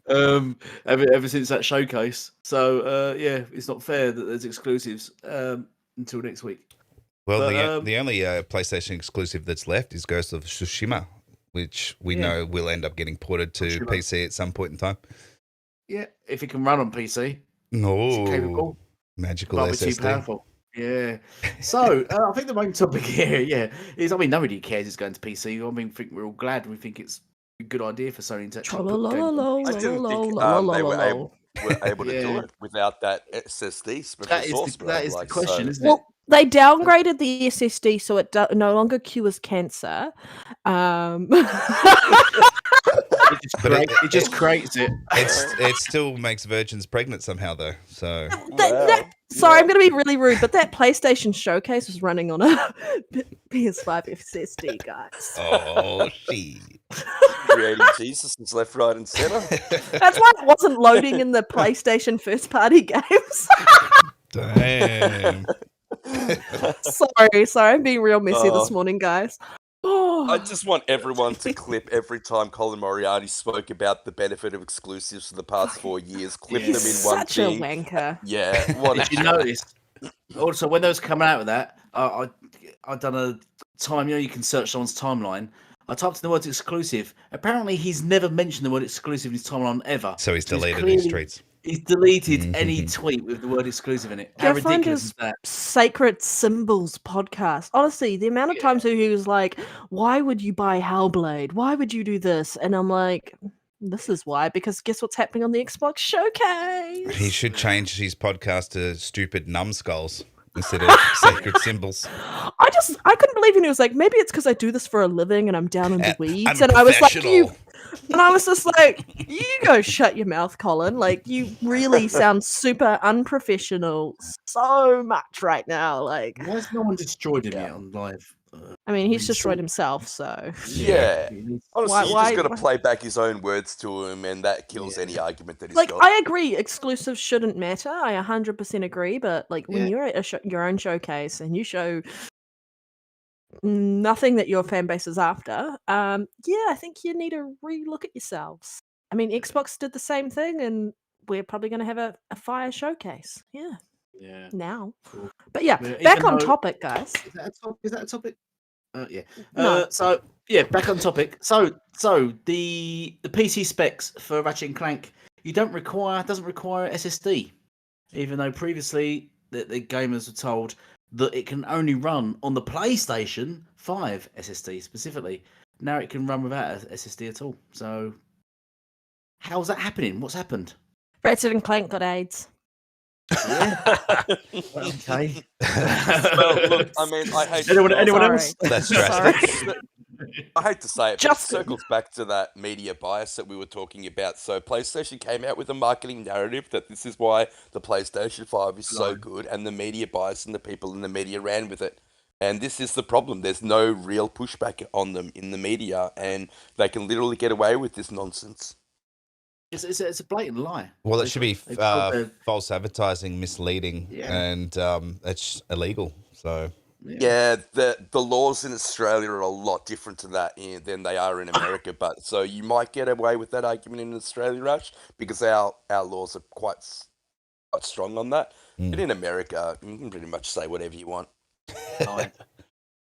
Ever since that showcase. So yeah, it's not fair that there's exclusives until next week. Well, the only PlayStation exclusive that's left is Ghost of Tsushima, which we know will end up getting ported to PC at some point in time. Yeah, if it can run on PC. No, capable. Magical Might SSD. be too powerful. Yeah. So I think the main topic here, is nobody cares it's going to PC. I think we're all glad. We think it's a good idea for Sony to actually put games on I PC. didn't think they were able to do it without that SSD. That is the question, isn't it? Well, they downgraded the SSD so it no longer cures cancer. It just creates it. It still makes virgins pregnant somehow, though. So sorry, I'm going to be really rude, but that PlayStation showcase was running on a PS5 SSD, guys. Oh, shit. Creating Jesus is left, right, and center. That's why it wasn't loading in the PlayStation first-party games. Damn. Sorry, I'm being real messy this morning, guys. I just want everyone to clip every time Colin Moriarty spoke about the benefit of exclusives for the past 4 years. Clip them in one such thing. a wanker. Yeah. What Did you notice? Also, when those coming out with that, I done a time. You can search someone's timeline. I typed in the words exclusive. Apparently, he's never mentioned the word exclusive in his timeline ever. So he's deleted his tweets. He's deleted any tweet with the word exclusive in it. How Go find ridiculous his is that? Sacred Symbols podcast. Honestly, the amount of times he was like, "Why would you buy Hellblade? Why would you do this?" And I'm like, "This is why." Because guess what's happening on the Xbox showcase? He should change his podcast to Stupid Numbskulls instead of Sacred Symbols. I couldn't believe it. He was like, maybe it's because I do this for a living and I'm down in the weeds. And I was like, and I was just like, you go shut your mouth, Colin. Like, you really sound super unprofessional so much right now. Like, why has no one destroyed him yet on live? I mean, he's destroyed himself, so. Yeah. Honestly, you why- just got to play back his own words to him, and that kills any argument that he's Like, got. I agree, exclusives shouldn't matter. I 100% agree. But, like, when you're at your own showcase and you show nothing that your fan base is after, I think you need to re-look at yourselves. I mean, Xbox did the same thing, and we're probably going to have a fire showcase. Yeah. Now. Cool. But yeah, Yeah, back even on though- topic, guys. Is that a topic? Yeah. No. So yeah, back on topic. So the PC specs for Ratchet and Clank, doesn't require SSD, even though previously the gamers were told that it can only run on the PlayStation 5 SSD specifically. Now it can run without a SSD at all. So how's that happening? What's happened? Ratchet and Clank got AIDS. Yeah. Okay. Well, look, I mean, I hate Anyone Sorry. else? That's Sorry. drastic. I hate to say it, but it Justin. circles back to that media bias that we were talking about. So PlayStation came out with a marketing narrative that this is why the PlayStation 5 is so good, and the media bias and the people in the media ran with it. And this is the problem. There's no real pushback on them in the media, and they can literally get away with this nonsense. It's a blatant lie. Well, it should be They told their- false advertising, misleading, and it's illegal. So Yeah, the laws in Australia are a lot different to that than they are in America. But so you might get away with that argument in Australia, Rush, because our laws are quite strong on that. But in America, you can pretty much say whatever you want. Lied.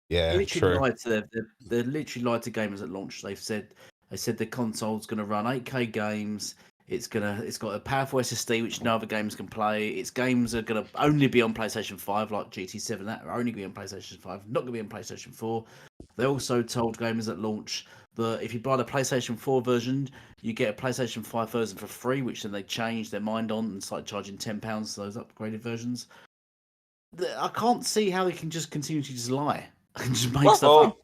Yeah, Literally true. lied to they literally lied to gamers at launch. They said the console's going to run 8K games. It's got a powerful SSD which no other games can play. Its games are going to only be on PlayStation 5, like GT7. That are only going to be on PlayStation 5, not going to be on PlayStation 4. They also told gamers at launch that if you buy the PlayStation 4 version, you get a PlayStation 5 version for free, which then they changed their mind on and started charging £10 for those upgraded versions. I can't see how they can just continue to just lie and just make stuff up.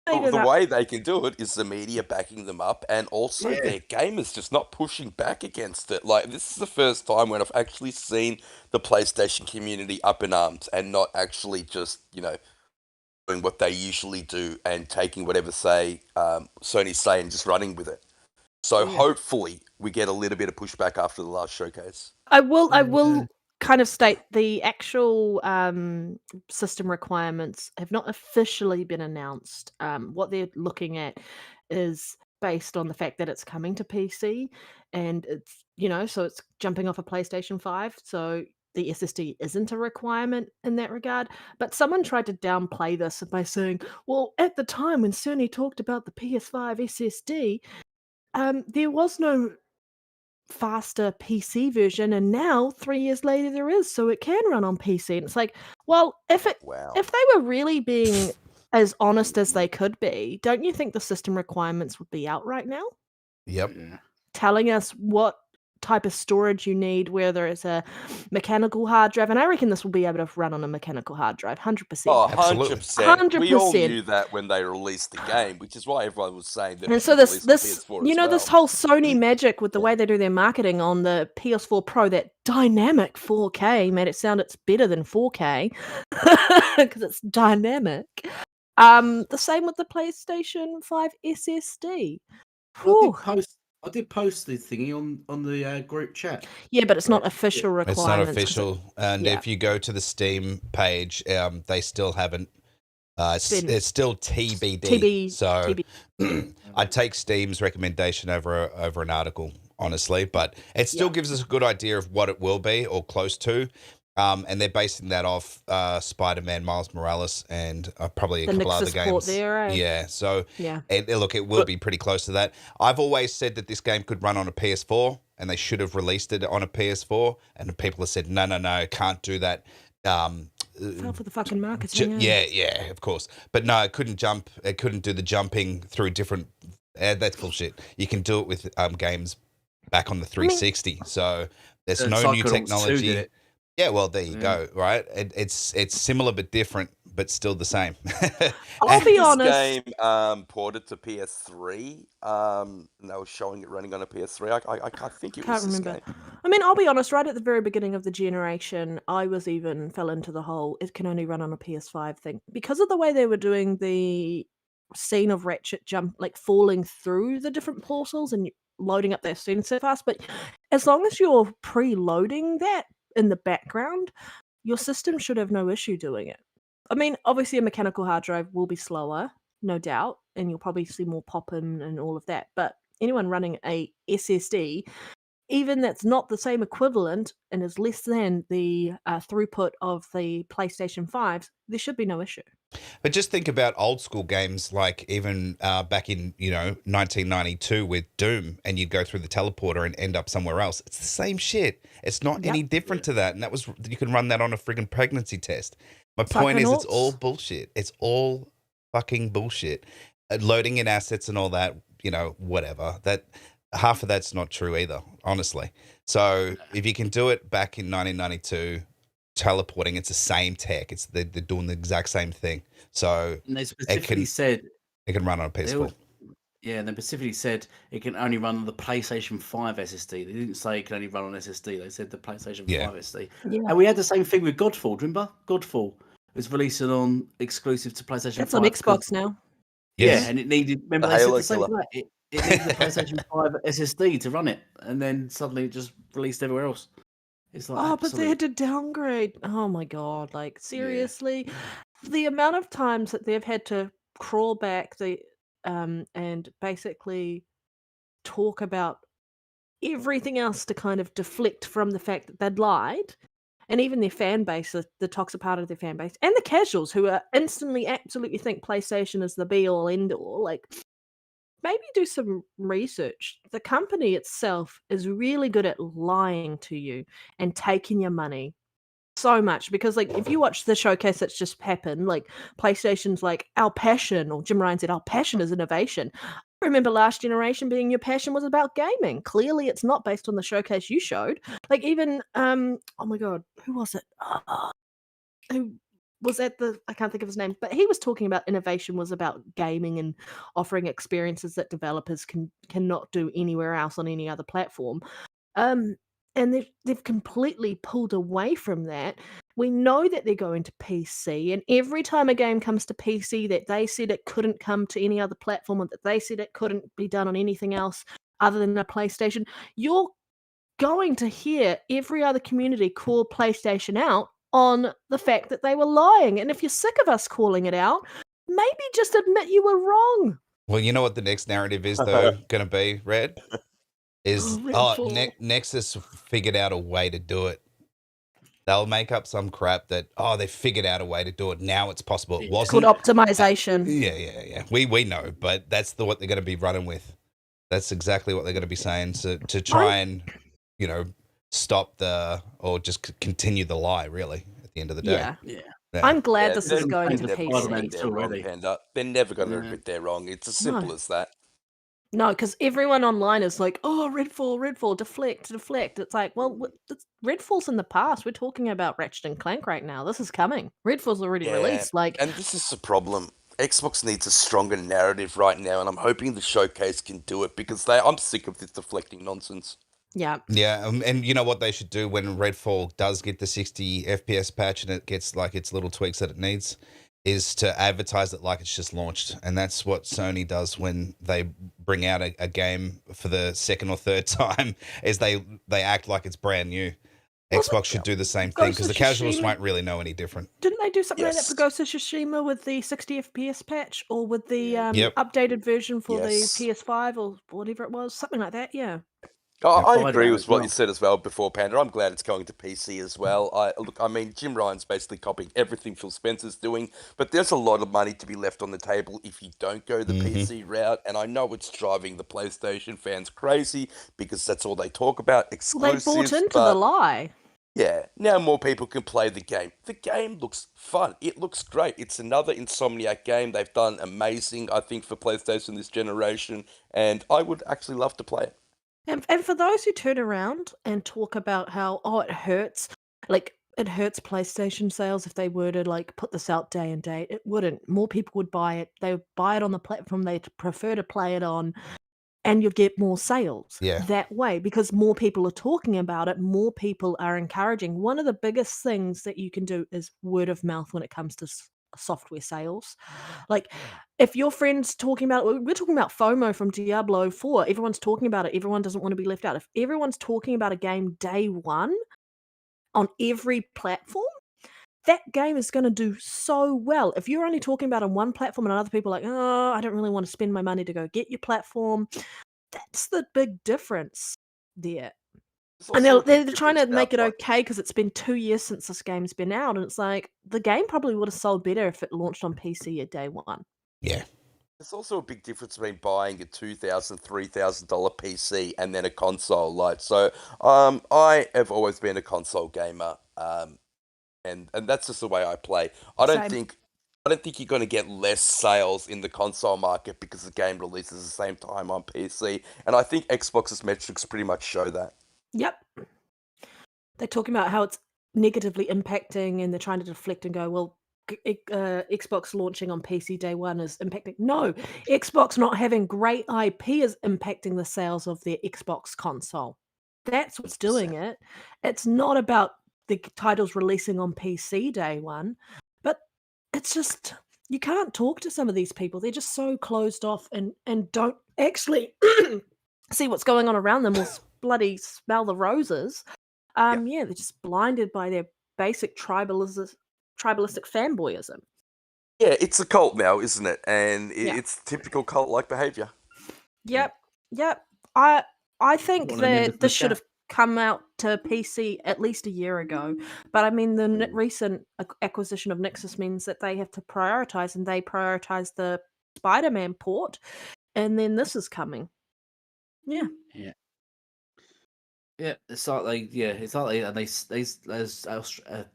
The way they can do it is the media backing them up, and also Yeah. their gamers just not pushing back against it. Like, this is the first time when I've actually seen the PlayStation community up in arms and not actually just, doing what they usually do and taking whatever Sony say and just running with it. So hopefully we get a little bit of pushback after the last showcase. I will kind of state the actual system requirements have not officially been announced. What they're looking at is based on the fact that it's coming to PC, and it's so it's jumping off a PlayStation 5. So the SSD isn't a requirement in that regard. But someone tried to downplay this by saying, well, at the time when Sony talked about the PS5 SSD, there was no faster PC version, and now 3 years later there is, so it can run on PC. And it's like, well, if they were really being as honest as they could be, don't you think the system requirements would be out right now? Yep. Telling us what type of storage you need, whether it's a mechanical hard drive, and I reckon this will be able to run on a mechanical hard drive, 100%. Oh, Absolutely. 100%. We all 100%. knew that when they released the game, which is why everyone was saying that. And it so should release on this PS4 as this well. whole Sony magic with the way they do their marketing on the PS4 Pro, that dynamic 4K made it sound it's better than 4K because it's dynamic. The same with the PlayStation 5 SSD. I did post the thingy on the group chat. Yeah, but it's not official requirements. It's not 'cause official. And if you go to the Steam page, they still haven't. It's still TBD. So I'd take Steam's recommendation over an article, honestly. But it still gives us a good idea of what it will be or close to. And they're basing that off Spider-Man, Miles Morales, and probably a couple other games. There, eh? Yeah, so Yeah. it will be pretty close to that. I've always said that this game could run on a PS4, and they should have released it on a PS4. And the people have said, no, can't do that. Fell for the fucking marketing. Yeah, of course. But no, it couldn't jump. It couldn't do the jumping through different. That's bullshit. You can do it with games back on the 360. So there's no new technology. Yeah, well, there you go, right? It's similar but different, but still the same. I'll be honest. This game ported to PS3, and they were showing it running on a PS3. I think it was this game. I mean, I'll be honest, right at the very beginning of the generation, I fell into the whole it can only run on a PS5 thing. Because of the way they were doing the scene of Ratchet falling through the different portals and loading up that scene so fast. But as long as you're preloading that in the background, your system should have no issue doing it. I mean, obviously a mechanical hard drive will be slower, no doubt, and you'll probably see more pop-in and all of that. But anyone running a SSD, even that's not the same equivalent and is less than the throughput of the PlayStation 5s, there should be no issue. But just think about old school games, like even back in 1992 with Doom, and you'd go through the teleporter and end up somewhere else. It's the same shit. It's not any different to that, and you can run that on a friggin' pregnancy test. My point is, it's all bullshit. It's all fucking bullshit. Loading in assets and all that, whatever. That half of that's not true either, honestly. So if you can do it back in 1992. Teleporting, it's the same tech. They're doing the exact same thing. So and they specifically said it can run on a PS4. And they specifically said it can only run on the PlayStation 5 SSD. They didn't say it can only run on SSD. They said the PlayStation 5 SSD. Yeah. And we had the same thing with Godfall. Remember? Godfall was releasing on exclusive to PlayStation 5. That's on Xbox now. Yes. Yeah, and it needed. Remember, they said the same thing. It needed the PlayStation 5 SSD to run it, and then suddenly it just released everywhere else. It's like, but they had to downgrade. Oh my god! Seriously, the amount of times that they've had to crawl back and basically talk about everything else to kind of deflect from the fact that they'd lied, and even their fan base, the toxic part of their fan base, and the casuals who are instantly absolutely think PlayStation is the be all end all, like maybe do some research. The company itself is really good at lying to you and taking your money so much, because like if you watch the showcase that's just happened, like PlayStation's like our passion, or Jim Ryan said our passion is innovation. I remember last generation being your passion was about gaming. Clearly it's not based on the showcase you showed. Like even oh my god, who was it? Who was at the, I can't think of his name, but he was talking about innovation was about gaming and offering experiences that developers cannot do anywhere else on any other platform. Um, and they've completely pulled away from that. We know that they're going to PC, and every time a game comes to PC that they said it couldn't come to any other platform, or that they said it couldn't be done on anything else other than a PlayStation, you're going to hear every other community call PlayStation out on the fact that they were lying. And if you're sick of us calling it out, maybe just admit you were wrong. Well, you know what the next narrative is, though, going to be, Red? Is, Redfall. Nexus figured out a way to do it. They'll make up some crap that, they figured out a way to do it. Now it's possible. It Yeah. It's wasn't. called optimization. Yeah. We know, but that's what they're going to be running with. That's exactly what they're going to be saying to try and, stop or just continue the lie, really, at the end of the day. Yeah. I'm glad Yeah, this they're is going to never gonna admit PC. they're wrong, already. Panda. They're never going to No. admit they're wrong. It's as simple as that. No, because everyone online is like, oh, Redfall, deflect. It's like, well, Redfall's in the past. We're talking about Ratchet and Clank right now. This is coming. Redfall's already released. Like, and this is the problem. Xbox needs a stronger narrative right now, and I'm hoping the showcase can do it, because I'm sick of this deflecting nonsense. yeah. Yeah, and you know what they should do when Redfall does get the 60 FPS patch and it gets like its little tweaks that it needs, is to advertise it like it's just launched. And that's what Sony does when they bring out a game for the second or third time, is they act like it's brand new. Xbox should do the same thing, because the casuals won't really know any different. Didn't they do something like that Yes. for Ghost of Tsushima with the 60 FPS patch, or with the Yep. updated version for Yes. the PS5 or whatever it was? Something like that, yeah. I Friday agree as with what you well. said as well before, Panda. I'm glad it's going to PC as well. I mean, Jim Ryan's basically copying everything Phil Spencer's doing, but there's a lot of money to be left on the table if you don't go the PC route, and I know it's driving the PlayStation fans crazy, because that's all they talk about, Well, they exclusives. bought into but the lie. yeah, now more people can play the game. The game looks fun. It looks great. It's another Insomniac game. They've done amazing, I think, for PlayStation this generation, and I would actually love to play it. And for those who turn around and talk about how, it hurts, like, it hurts PlayStation sales if they were to, like, put this out day and date. It wouldn't. More people would buy it. They would buy it on the platform they'd prefer to play it on, and you'd get more sales that way, because more people are talking about it, more people are encouraging. One of the biggest things that you can do is word of mouth when it comes to software sales. Like, if your friend's talking about it, we're talking about FOMO from Diablo 4. Everyone's talking about it. Everyone doesn't want to be left out. If everyone's talking about a game day one on every platform, that game is going to do so well. If you're only talking about it on one platform and other people are like, oh, I don't really want to spend my money to go get your platform, that's the big difference there. And they're trying to make it okay because it's been 2 years since this game's been out, and it's like, the game probably would have sold better if it launched on PC at day one. Yeah. There's also a big difference between buying a $2,000, $3,000 PC and then a console. I have always been a console gamer, and that's just the way I play. I don't Same. think you're going to get less sales in the console market because the game releases at the same time on PC, and I think Xbox's metrics pretty much show that. Yep. They're talking about how it's negatively impacting, and they're trying to deflect and go, well, Xbox launching on PC day one is impacting. No, Xbox not having great IP is impacting the sales of their Xbox console. That's what's doing it. It's not about the titles releasing on PC day one, but it's just, you can't talk to some of these people. They're just so closed off and don't actually see what's going on around them, or bloody smell the roses. Yeah, they're just blinded by their basic tribalistic fanboyism. Yeah, it's a cult now, isn't it? And it's typical cult-like behavior. Yep. I think One of the members that of this the should chat. have come out to PC at least a year ago. But I mean, the recent acquisition of Nexus means that they have to prioritize, and they prioritize the Spider-Man port, and then this is coming. Yeah. Yeah, it's like and they as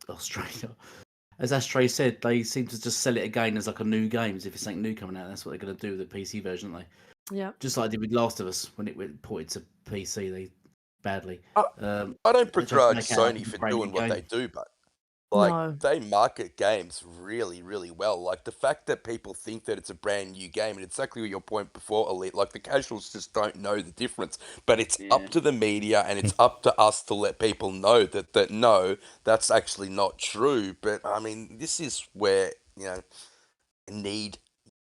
Australia, as Ashtray said, they seem to just sell it again as like a new game, as if it's something new coming out. That's what they're going to do with the PC version, aren't they? Yeah. Just like they did with Last of Us when it went ported to PC, they badly. I Um, don't they tried to begrudge make it out Sony as a for brand new doing what game. they do, but like No. they market games really, really well. Like the fact that people think that it's a brand new game, and exactly your point before, Elite. Like the casuals just don't know the difference. But it's Yeah. up to the media, and it's up to us to let people know that no, that's actually not true. But I mean, this is where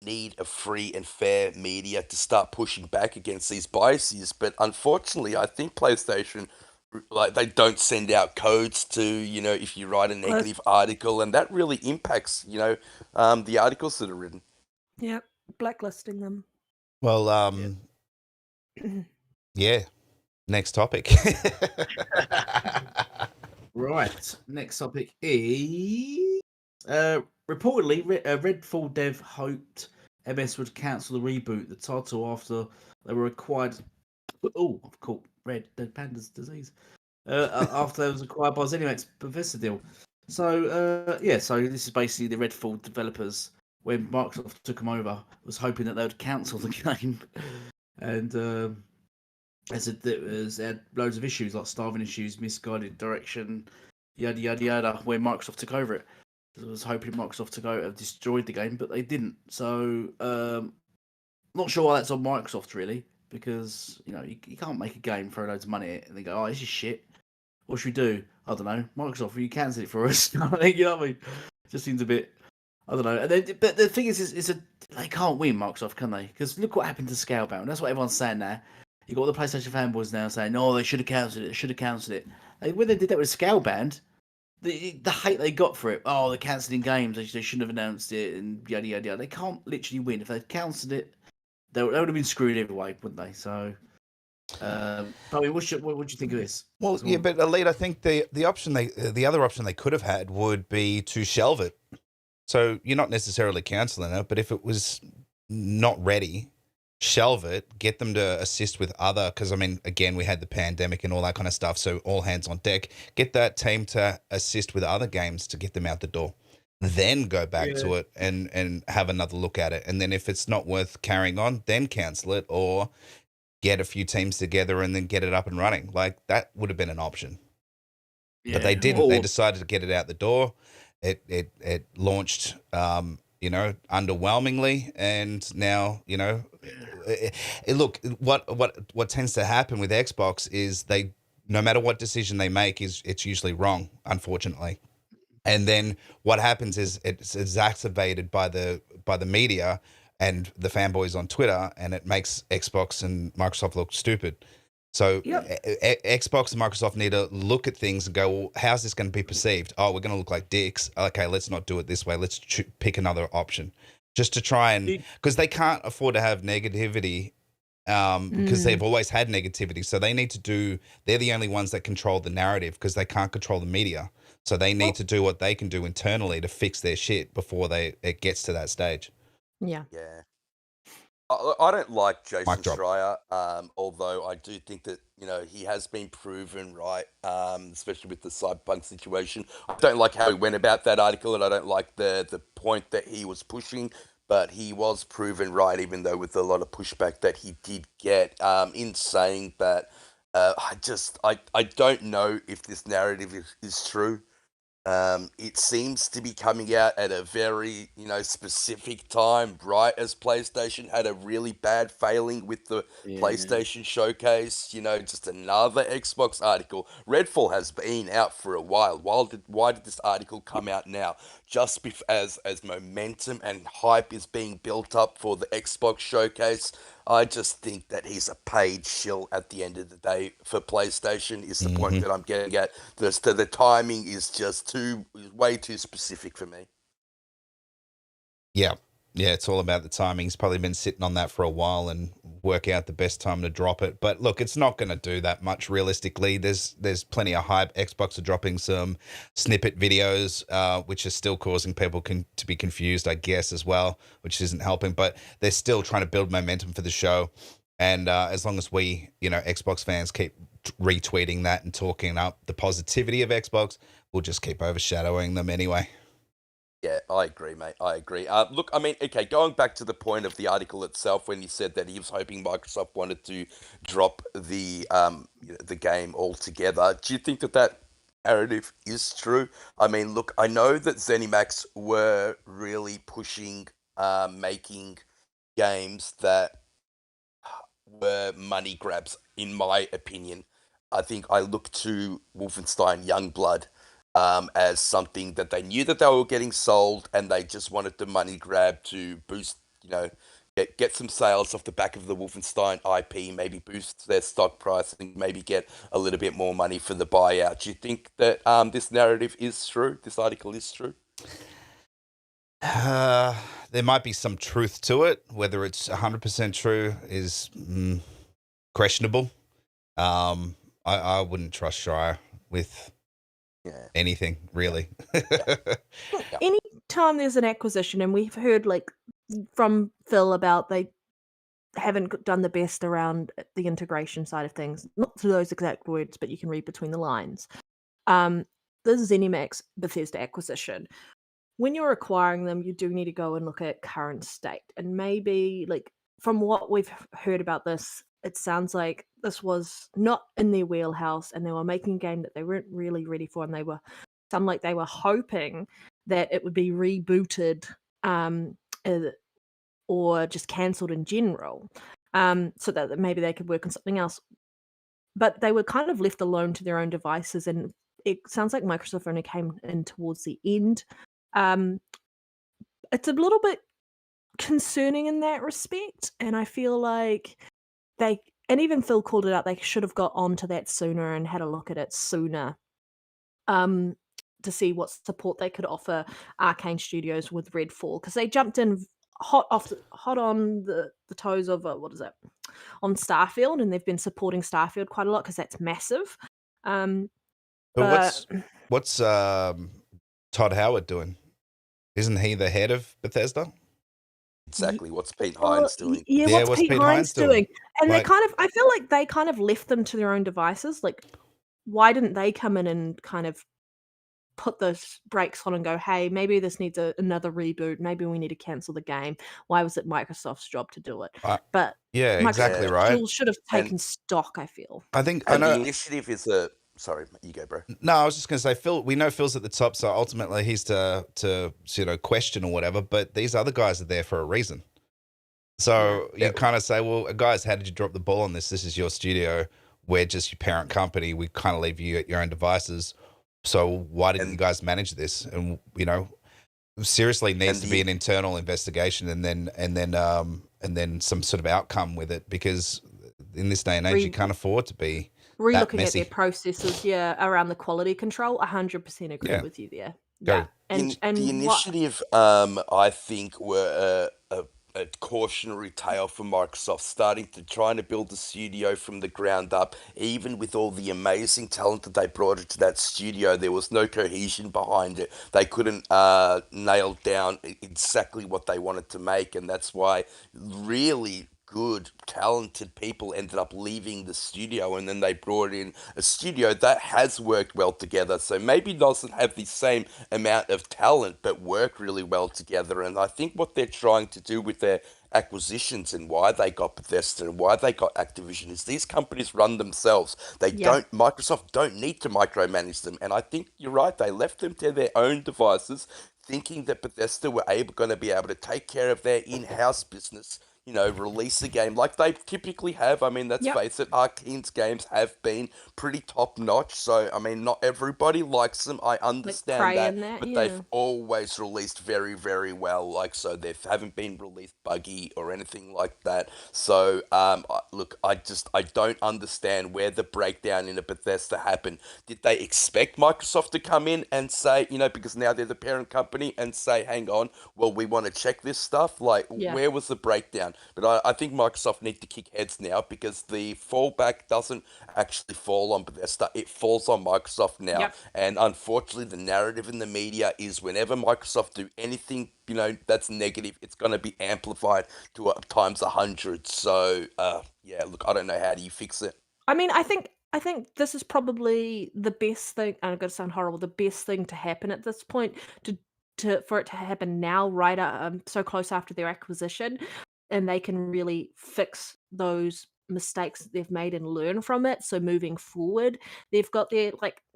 need a free and fair media to start pushing back against these biases. But unfortunately, I think PlayStation, like, they don't send out codes to, if you write a negative article, and that really impacts, the articles that are written. Yeah. Blacklisting them. Well, yeah. Next topic. Right. Next topic is reportedly Redfall dev hoped MS would cancel the reboot, the title, after they were acquired. Oh, I've caught Red Dead Panda's disease. After they was acquired by ZeniMax Bethesda deal. So so this is basically the Redfall developers, when Microsoft took them over, was hoping that they would cancel the game, and as it had loads of issues like starving issues, misguided direction, yada yada yada. When Microsoft took over it, I was hoping Microsoft to go have destroyed the game, but they didn't. So not sure why that's on Microsoft really, because you can't make a game, throw loads of money at it, and they go, "Oh, this is shit. What should we do?" I don't know. Microsoft, will you cancel it for us? You know what I mean? It just seems a bit. I don't know. And then, but the thing is they can't win, Microsoft, can they? Because look what happened to Scalebound. That's what everyone's saying now. You got all the PlayStation fanboys now saying, "No, they should have cancelled it. They should have cancelled it." When they did that with Scalebound, the hate they got for it. Oh, they're cancelling games. They shouldn't have announced it, and yada yada yada. They can't literally win. If they'd cancelled it, they would have been screwed either way, wouldn't they? So, but I mean, what do you think of this? Well, yeah, but Elite, I think the other option they could have had would be to shelve it. So you're not necessarily cancelling it, but if it was not ready, shelve it, get them to assist with other, because I mean, again, we had the pandemic and all that kind of stuff, so all hands on deck. Get that team to assist with other games to get them out the door. Then go back to it and have another look at it. And then if it's not worth carrying on, then cancel it, or get a few teams together and then get it up and running. Like, that would have been an option. But they didn't. They decided to get it out the door. It launched, underwhelmingly, and now, look, what tends to happen with Xbox is no matter what decision they make, it's usually wrong, unfortunately. And then what happens is it's exacerbated by the media and the fanboys on Twitter, and it makes Xbox and Microsoft look stupid. So Xbox and Microsoft need to look at things and go, well, how's this going to be perceived? Oh, we're going to look like dicks. Okay, let's not do it this way. Let's pick another option, just to try and, because they can't afford to have negativity, because they've always had negativity. So they need to they're the only ones that control the narrative, because they can't control the media. So they need to do what they can do internally to fix their shit before it gets to that stage. Yeah. Yeah. I don't like Jason Mic drop. Schreier, although I do think that, he has been proven right, especially with the Cyberpunk situation. I don't like how he went about that article, and I don't like the point that he was pushing, but he was proven right, even though with a lot of pushback that he did get, in saying that I don't know if this narrative is true. It seems to be coming out at a very, specific time, right as PlayStation had a really bad failing with the PlayStation Showcase. Just another Xbox article. Redfall has been out for a while. Why did this article come out now? Just as momentum and hype is being built up for the Xbox Showcase. I just think that he's a paid shill at the end of the day for PlayStation, is the point that I'm getting at. The timing is just way too specific for me. Yeah. Yeah, it's all about the timing. He's probably been sitting on that for a while and work out the best time to drop it. But look, it's not going to do that much realistically. There's plenty of hype. Xbox are dropping some snippet videos, which are still causing people to be confused, I guess, as well, which isn't helping. But they're still trying to build momentum for the show. And as long as we, Xbox fans keep retweeting that and talking up the positivity of Xbox, we'll just keep overshadowing them anyway. Yeah, I agree, mate. I agree. Look, I mean, okay, going back to the point of the article itself, when he said that he was hoping Microsoft wanted to drop the game altogether, do you think that narrative is true? I mean, look, I know that ZeniMax were really pushing making games that were money grabs, in my opinion. I think I look to Wolfenstein Youngblood as something that they knew that they were getting sold, and they just wanted the money grab to boost, get some sales off the back of the Wolfenstein IP, maybe boost their stock price, and maybe get a little bit more money for the buyout. Do you think that this narrative is true? This article is true? There might be some truth to it. Whether it's 100% true is questionable. I wouldn't trust Shire with anything, really. Anytime there's an acquisition, and we've heard from Phil about they haven't done the best around the integration side of things, not to those exact words, but you can read between the lines. This ZeniMax Bethesda acquisition, when you're acquiring them, you do need to go and look at current state. And maybe, from what we've heard about this, it sounds like this was not in their wheelhouse, and they were making a game that they weren't really ready for, and they were hoping that it would be rebooted or just cancelled in general, so that maybe they could work on something else. But they were kind of left alone to their own devices, and it sounds like Microsoft only came in towards the end. It's a little bit concerning in that respect, and I feel like and even Phil called it out, they should have got onto that sooner and had a look at it sooner, to see what support they could offer Arcane Studios with Redfall, because they jumped in hot on the toes of on Starfield, and they've been supporting Starfield quite a lot because that's massive. But what's Todd Howard doing? Isn't he the head of Bethesda? Exactly. What's Pete Hines doing? Yeah, what's Pete Hines doing? And I feel like they kind of left them to their own devices. Like, why didn't they come in and kind of put those brakes on and go, hey, maybe this needs another reboot. Maybe we need to cancel the game. Why was it Microsoft's job to do it? But yeah, Microsoft exactly right. Should have taken stock, I feel. I think the initiative is a... Sorry, you go, bro. No, I was just going to say, Phil. We know Phil's at the top, so ultimately he's to question or whatever. But these other guys are there for a reason. So you kind of say, well, guys, how did you drop the ball on this? This is your studio. We're just your parent company. We kind of leave you at your own devices. So why didn't you guys manage this? And seriously needs to be an internal investigation, and then some sort of outcome with it, because in this day and age, you can't afford to be relooking at their processes, around the quality control. 100% agree with you there. Yeah. And the initiative, I think, were a cautionary tale for Microsoft, trying to build the studio from the ground up. Even with all the amazing talent that they brought into that studio, there was no cohesion behind it. They couldn't nail down exactly what they wanted to make, and that's why really good, talented people ended up leaving the studio, and then they brought in a studio that has worked well together. So maybe doesn't have the same amount of talent, but work really well together. And I think what they're trying to do with their acquisitions and why they got Bethesda and why they got Activision is these companies run themselves. Microsoft don't need to micromanage them. And I think you're right, they left them to their own devices, thinking that Bethesda were going to be able to take care of their in-house business, release a game like they typically have. I mean, let's Yep. face it, Arkane's games have been pretty top notch. So, I mean, not everybody likes them. I Like understand Prey that, and that, but yeah. they've always released very, very well. Like, so they haven't been released buggy or anything like that. So, look, I don't understand where the breakdown in a Bethesda happened. Did they expect Microsoft to come in and say, because now they're the parent company, and say, hang on, well, we want to check this stuff? Like, Yeah. where was the breakdown? But I think Microsoft need to kick heads now, because the fallback doesn't actually fall on Bethesda, it falls on Microsoft now. Yep. And unfortunately, the narrative in the media is whenever Microsoft do anything, that's negative, it's going to be amplified to times 100. So, yeah, look, I don't know, how do you fix it? I mean, I think this is probably the best thing, and I'm going to sound horrible, the best thing to happen at this point, for it to happen now, right, so close after their acquisition, and they can really fix those mistakes that they've made and learn from it. So moving forward, they've got their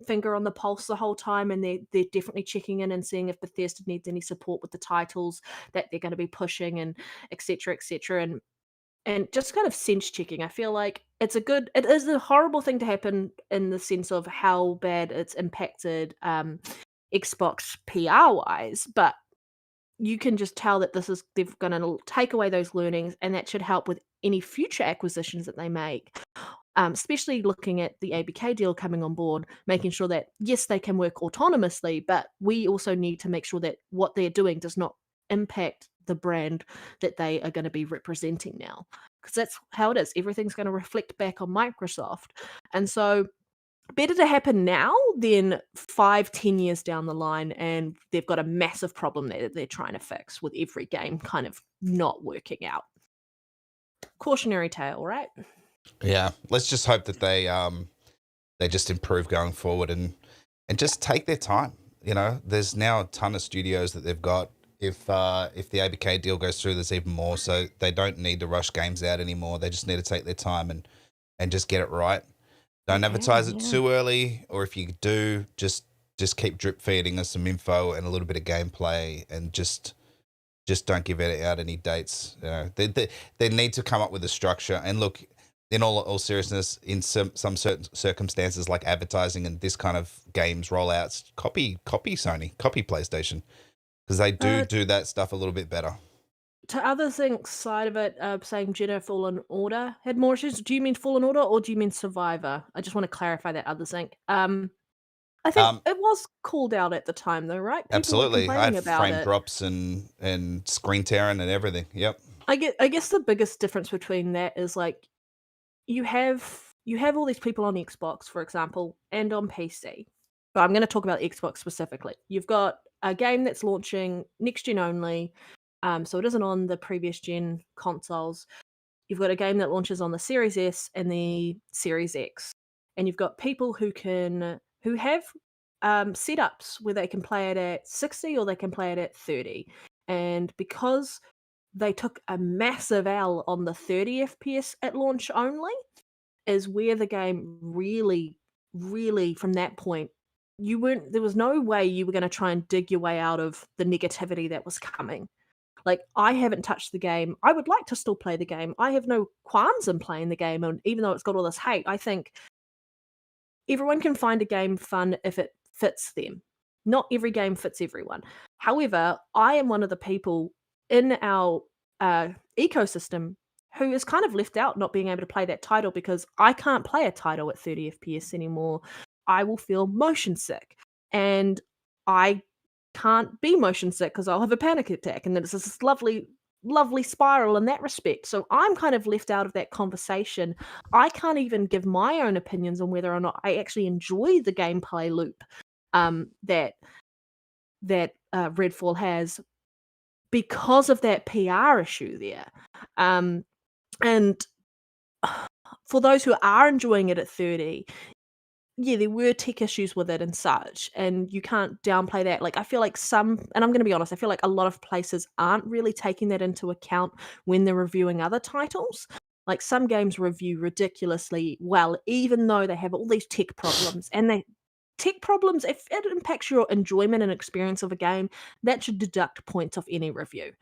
finger on the pulse the whole time, and they're definitely checking in and seeing if Bethesda needs any support with the titles that they're going to be pushing, and etc. etc. And just kind of sense checking. I feel like it is a horrible thing to happen in the sense of how bad it's impacted Xbox PR wise, but you can just tell that they're going to take away those learnings, and that should help with any future acquisitions that they make. Especially looking at the ABK deal coming on board, making sure that yes, they can work autonomously, but we also need to make sure that what they're doing does not impact the brand that they are going to be representing now, because that's how it is. Everything's going to reflect back on Microsoft, and so better to happen now than 5-10 years down the line, and they've got a massive problem that they're trying to fix with every game kind of not working out. Cautionary tale, right? Yeah, let's just hope that they just improve going forward and just take their time. There's now a ton of studios that they've got. If the ABK deal goes through, there's even more. So they don't need to rush games out anymore. They just need to take their time and just get it right. Don't advertise it too early, or if you do, just keep drip feeding us some info and a little bit of gameplay, and just don't give it out any dates. They need to come up with a structure. And look, in all seriousness, in some certain circumstances like advertising and this kind of games rollouts, copy Sony, copy PlayStation, because they do that stuff a little bit better. To other things side of it, saying Jedi Fallen Order had more issues. Do you mean Fallen Order or do you mean Survivor? I just want to clarify that other thing. I think it was called out at the time, though, right? People Absolutely, were I complaining had about frame it. drops and screen tearing and everything. Yep. I guess the biggest difference between that is you have all these people on Xbox, for example, and on PC. But I'm going to talk about Xbox specifically. You've got a game that's launching next gen only, so it isn't on the previous gen consoles. You've got a game that launches on the Series S and the Series X, and you've got people who have setups where they can play it at 60 or they can play it at 30. And because they took a massive L on the 30 FPS at launch only, is where the game really, really, from that point, there was no way you were going to try and dig your way out of the negativity that was coming. Like, I haven't touched the game. I would like to still play the game. I have no qualms in playing the game, and even though it's got all this hate, I think everyone can find a game fun if it fits them. Not every game fits everyone. However, I am one of the people in our ecosystem who is kind of left out not being able to play that title, because I can't play a title at 30 FPS anymore. I will feel motion sick, and I can't be motion sick because I'll have a panic attack, and then it's this lovely spiral in that respect. So I'm kind of left out of that conversation. I can't even give my own opinions on whether or not I actually enjoy the gameplay loop that Redfall has, because of that PR issue there. And for those who are enjoying it at 30, yeah, there were tech issues with it and such, and you can't downplay that. Like, I feel like and I'm going to be honest, I feel like a lot of places aren't really taking that into account when they're reviewing other titles. Like, some games review ridiculously well, even though they have all these tech problems. And if it impacts your enjoyment and experience of a game, that should deduct points off any review.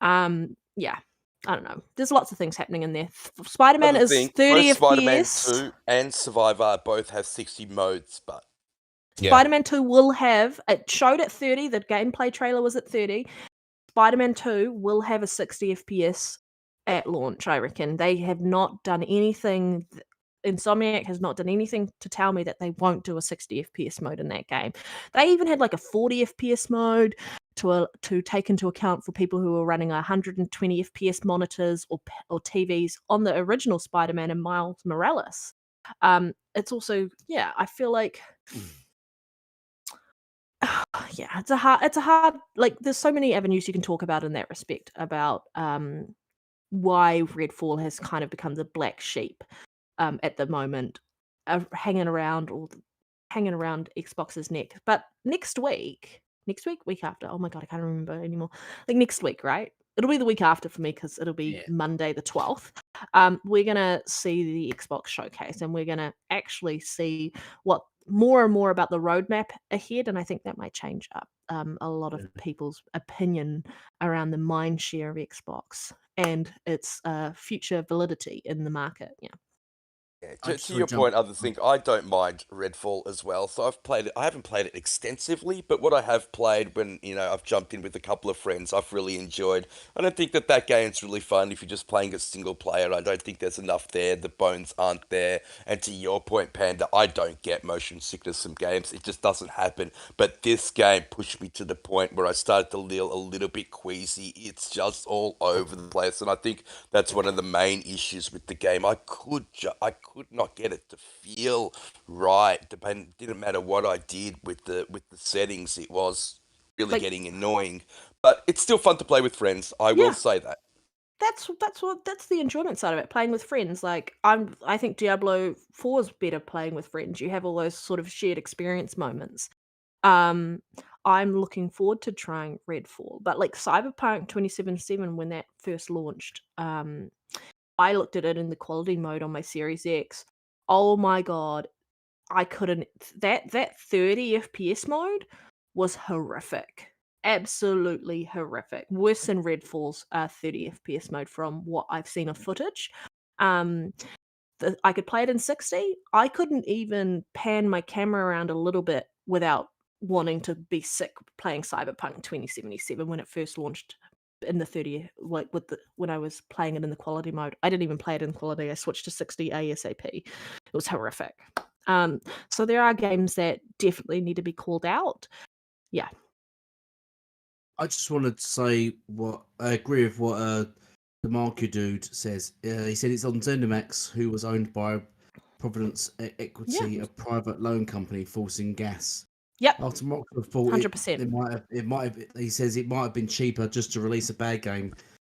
Yeah. I don't know. There's lots of things happening in there. Spider-Man Another is thing, 30 both Spider-Man FPS. 2 and Survivor both have 60 modes, but Yeah. Spider-Man 2 will have, it showed at 30, the gameplay trailer was at 30. Spider-Man 2 will have a 60 FPS at launch, I reckon. They have not done anything, Insomniac has not done anything to tell me that they won't do a 60 FPS mode in that game. They even had like a 40 FPS mode to take into account for people who are running 120 FPS monitors or TVs on the original Spider-Man and Miles Morales. It's also, yeah, I feel like yeah, it's a hard like there's so many avenues you can talk about in that respect about why Redfall has kind of become the black sheep at the moment, hanging around Xbox's neck. But next week, week after. Oh my god, I can't remember anymore. Like next week, right? It'll be the week after for me because it'll be Monday the 12th. We're gonna see the Xbox showcase, and we're gonna actually see what more and more about the roadmap ahead, and I think that might change up a lot of people's opinion around the mind share of Xbox and its future validity in the market. Yeah. Yeah, to your point, other thing, I don't mind Redfall as well. So I've played it. I haven't played it extensively, but what I have played when, I've jumped in with a couple of friends, I've really enjoyed. I don't think that game's really fun if you're just playing a single player. I don't think there's enough there. The bones aren't there. And to your point, Panda, I don't get motion sickness from games. It just doesn't happen. But this game pushed me to the point where I started to feel a little bit queasy. It's just all over the place. And I think that's one of the main issues with the game. I could not get it to feel right. Didn't matter what I did with the settings. It was really getting annoying. But it's still fun to play with friends. I will say that. That's the enjoyment side of it. Playing with friends. Like I think Diablo 4 is better playing with friends. You have all those sort of shared experience moments. I'm looking forward to trying Redfall, but like Cyberpunk 2077 when that first launched, I looked at it in the quality mode on my Series X. Oh my god, I couldn't. That 30 FPS mode was horrific. Absolutely horrific. Worse than Redfall's 30 FPS mode from what I've seen of footage. I could play it in 60. I couldn't even pan my camera around a little bit without wanting to be sick playing Cyberpunk 2077 when it first launched in the 30, like when I was playing it in the quality mode. I didn't even play it in quality. I switched to 60 ASAP. It was horrific. So there are games that definitely need to be called out. Yeah. I just wanted to say I agree with what the Marco dude says. He said it's on ZeniMax, who was owned by Providence Equity, a private loan company forcing gas. Yep. After Marco thought 100%. it might have. He says it might have been cheaper just to release a bad game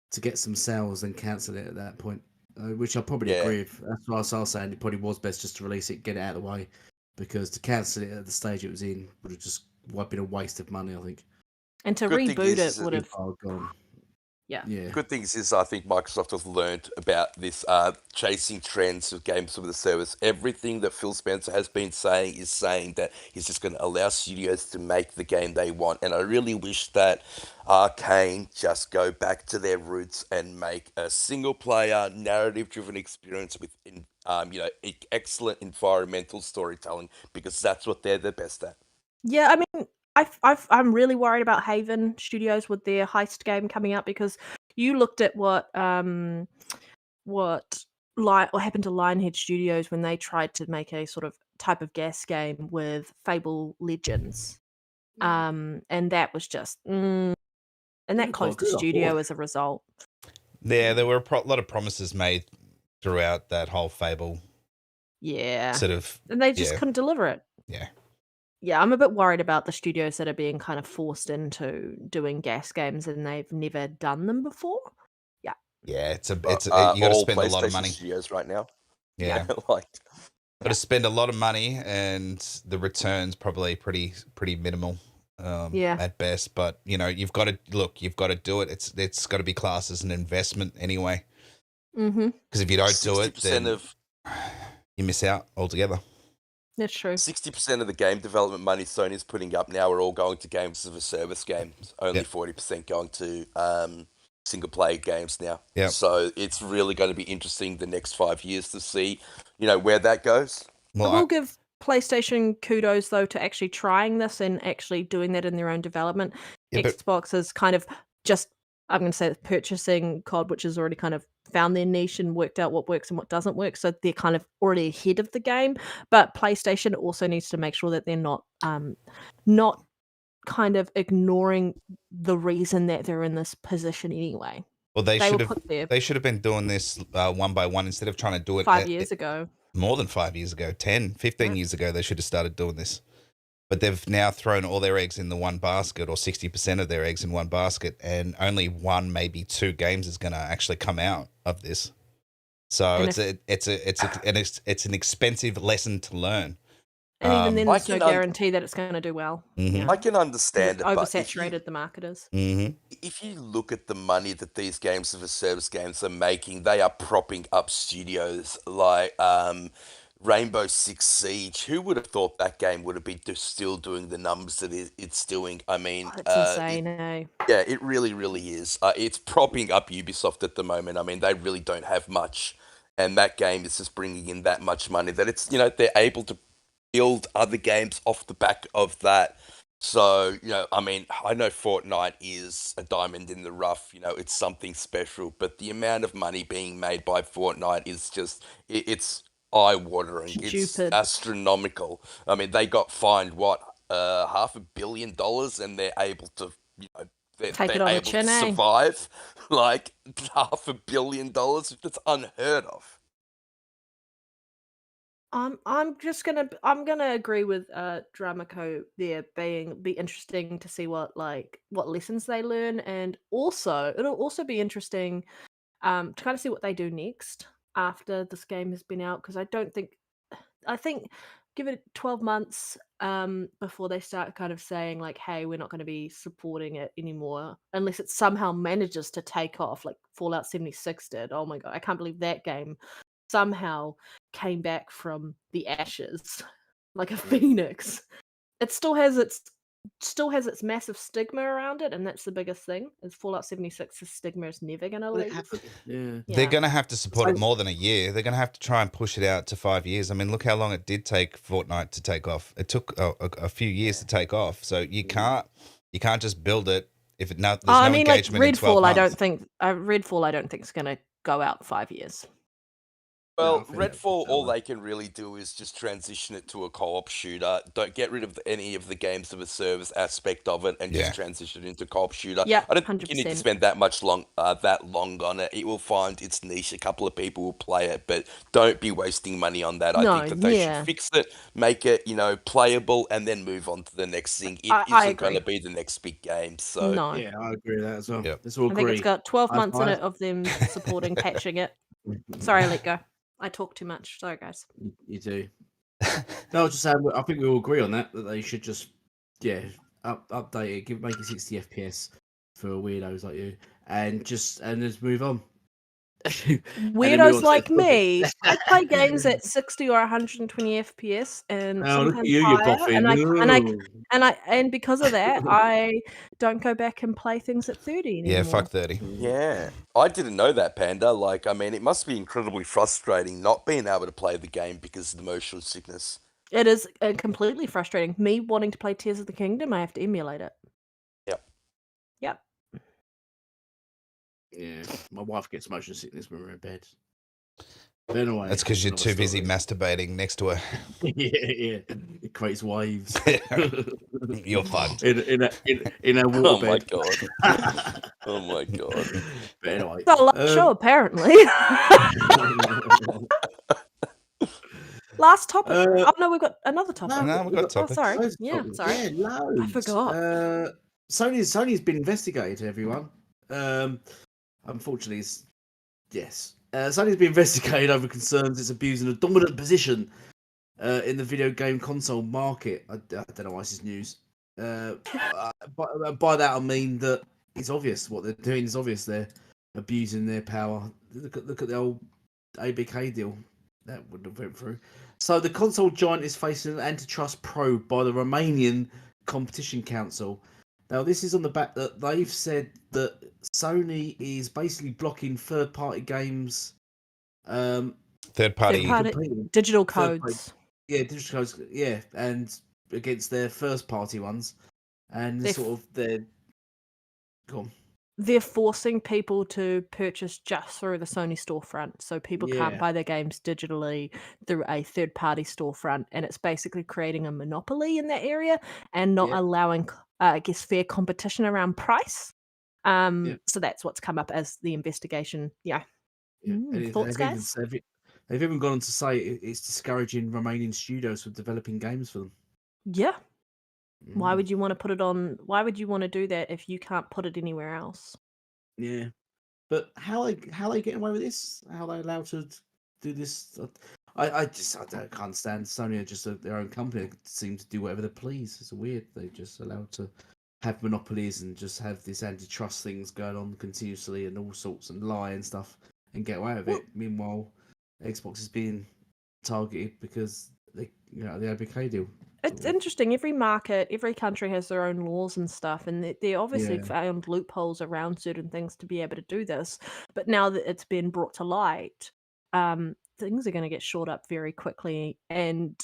to get some sales and cancel it at that point. Which I probably agree with. That's what I was saying. It probably was best just to release it, get it out of the way, because to cancel it at the stage it was in would have been a waste of money, I think. And to reboot it would have gone. Yeah. Good thing is I think Microsoft has learned about this chasing trends of games with the service. Everything that Phil Spencer has been saying is saying that he's just going to allow studios to make the game they want. And I really wish that Arcane just go back to their roots and make a single-player, narrative-driven experience with excellent environmental storytelling, because that's what they're the best at. Yeah, I mean, I'm really worried about Haven Studios with their heist game coming out, because you looked at what happened to Lionhead Studios when they tried to make a sort of type of gas game with Fable Legends, and that was just and that closed the studio as a result. Yeah, there were a lot of promises made throughout that whole Fable. Yeah, sort of, and they just couldn't deliver it. Yeah, I'm a bit worried about the studios that are being kind of forced into doing gas games and they've never done them before. Yeah. Yeah, you got to spend a lot of money. Studios right now. Yeah, got to spend a lot of money, and the returns probably pretty minimal. At best. But you've got to do it. It's got to be classed as an investment anyway. Mm-hmm. Because if you don't do it, then you miss out altogether. That's true. 60% of the game development money Sony's putting up now are all going to games as a service games. Only 40% going to single player games now. Yep. So it's really going to be interesting the next 5 years to see, where that goes. Well, I will give PlayStation kudos though to actually trying this and actually doing that in their own development. Yeah, but- Xbox is kind of just, I'm going to say, purchasing COD, which has already kind of found their niche and worked out what works and what doesn't work. So they're kind of already ahead of the game. But PlayStation also needs to make sure that they're not kind of ignoring the reason that they're in this position anyway. well, they They should were have. put there They should have been doing this one by one instead of trying to do it 5 years ago. more than 5 years ago, 10, 15 Right. years ago. They should have started doing this. But they've now thrown all their eggs in the one basket, or 60% of their eggs in one basket, and only one, maybe two games is going to actually come out of this. So And it's an expensive lesson to learn. And even then, I there's no can un- guarantee that it's going to do well. Mhm. I can understand it, but Oversaturated the market is. if you look at the money that these games as a service games are making, they are propping up studios like Rainbow Six Siege. Who would have thought that game would have been still doing the numbers that it's doing? I mean, It's insane, eh? yeah, it really, really is. It's propping up Ubisoft at the moment. I mean, they really don't have much, and that game is just bringing in that much money that it's they're able to build other games off the back of that. So, I mean, I know Fortnite is a diamond in the rough, it's something special, but the amount of money being made by Fortnite is just, it's eye-watering. It's Stupid. astronomical. I mean, they got fined, what, $500 million, and they're able to, Take it they're on the able chin, to eh? survive. Like, $500 million, that's unheard of. I'm gonna agree with Dramaco there. Be interesting to see what lessons they learn, and also it'll also be interesting to kind of see what they do next after this game has been out, because I think give it 12 months before they start kind of saying like, hey, we're not going to be supporting it anymore unless it somehow manages to take off like Fallout 76 did. Oh my god, I can't believe that game somehow came back from the ashes like a phoenix. It still has its massive stigma around it, and that's the biggest thing. Is Fallout 76's stigma is never gonna Well, it leave. happened. Yeah. They're Yeah. going to have to support it more than a year. They're going to have to try and push it out to 5 years. I mean, look how long it did take Fortnite to take off. It took a few years to take off. So you can't just build it if there's no I mean, like engagement in 12 Redfall, I months. don't think Redfall, I don't think is gonna go out 5 years. Well, I think Redfall, that all way. they can really do is just transition it to a co-op shooter. Don't get rid of any of the games of a service aspect of it, and Yeah. just transition it into co-op shooter. Yeah, I don't think you need to 100%. spend that long on it. It will find its niche. A couple of people will play it, but don't be wasting money on that. I No, think that they yeah. should fix it, make it playable, and then move on to the next thing. It I isn't going to agree. be the next big game. So No, Yeah, I agree with that as well. Yep. Let's all I think it's agree. got 12 High months in five. it of them supporting patching it. Sorry, I let go. I talk too much. Sorry, guys. You do. No, I was just saying. I think we all agree on that they should just, update it, make it 60 FPS for weirdos like you, and just move on. And then we Weirdos all like say- me, I play games at 60 or 120 FPS, and Oh, look at sometimes you, you're higher. boffing. And because of that, I don't go back and play things at 30 anymore. Yeah, fuck 30. yeah, I didn't know that, Panda. Like, I mean, it must be incredibly frustrating not being able to play the game because of the motion sickness. It is completely frustrating. Me wanting to play Tears of the Kingdom, I have to emulate it. Yep. Yep. Yeah, my wife gets motion sickness when we're in bed. But anyway, That's because you're another too busy story. masturbating next to her. yeah, it creates waves. You're fucked. in a Oh my waterbed. god. Oh my god. But anyway, It's a live show, apparently. Last topic. Oh no, we've got another topic. No, we've got topics. Oh, sorry. loads of Yeah, topics. sorry. Yeah, loads. I forgot. Sony's been investigated, everyone. Unfortunately, Sony's been investigated over concerns it's abusing a dominant position in the video game console market. I don't know why this is news. By that I mean that it's obvious what they're doing. It's obvious they're abusing their power. Look at the old ABK deal that would have went through. So the console giant is facing an antitrust probe by the Romanian Competition Council Now, this is on the back that they've said that Sony is basically blocking third-party games. Third Third party. party competing. digital Third-party- codes. Yeah, digital codes. Yeah, and against their first-party ones, and They're sort of their. Go on. They're forcing people to purchase just through the Sony storefront, so people can't Yeah. buy their games digitally through a third-party storefront, and it's basically creating a monopoly in that area and not Yeah. allowing, I guess, fair competition around price. So that's what's come up as the investigation. Yeah. Yeah. And Thoughts, guys? They've even gone on to say it's discouraging Romanian studios from developing games for them. Yeah. Why Mm. would you want to put it on? Why would you want to do that if you can't put it anywhere else? Yeah, but how they getting away with this? How are they allowed to do this? I can't understand. Sony are just their own company. They seem to do whatever they please. It's weird. They just allowed to have monopolies and just have this antitrust things going on continuously and all sorts and lie and stuff and get away with it. Meanwhile, Xbox is being targeted because the ABK deal. It's interesting. Every market, every country has their own laws and stuff, and they obviously Yeah. found loopholes around certain things to be able to do this. But now that it's been brought to light, things are going to get short up very quickly, and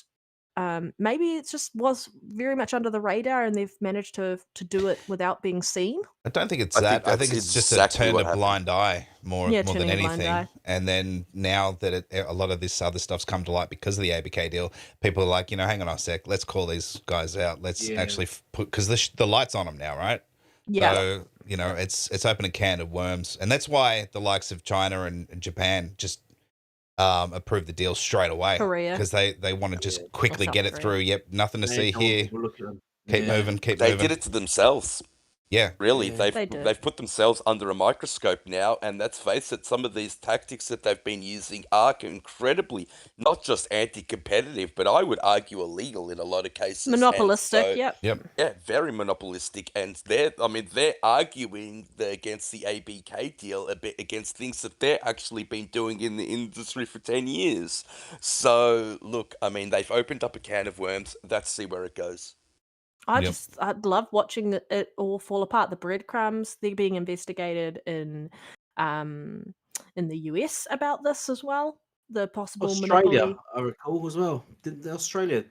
maybe it just was very much under the radar, and they've managed to do it without being seen. I don't think it's I that. think I think that's it's just exactly a turn what a happened. blind eye more Yeah, than turning a blind anything. eye. And then now that a lot of this other stuff's come to light because of the ABK deal, people are like, hang on a sec, let's call these guys out. Let's actually put, because the light's on them now, right? Yeah. So it's opened a can of worms, and that's why the likes of China and Japan just approved the deal straight away. Korea. Because they want to just quickly South get it Korea. through. Yep, nothing to see Come on, here. people, look at them. Keep Yeah. moving, keep They moving. did it to themselves. Yeah. Really, Yeah. They did. they've put themselves under a microscope now, and let's face it, some of these tactics that they've been using are incredibly not just anti-competitive, but I would argue illegal in a lot of cases. And Monopolistic. so- Yep. Yep. Yeah, very monopolistic, and they're arguing against the ABK deal a bit against things that they're actually been doing in the industry for 10 years. So look, they've opened up a can of worms. Let's see where it goes. Yep. I love watching it all fall apart. The breadcrumbs, they're being investigated in the US about this as well. The possible Australia, monopoly. I recall as well. Didn't Australia?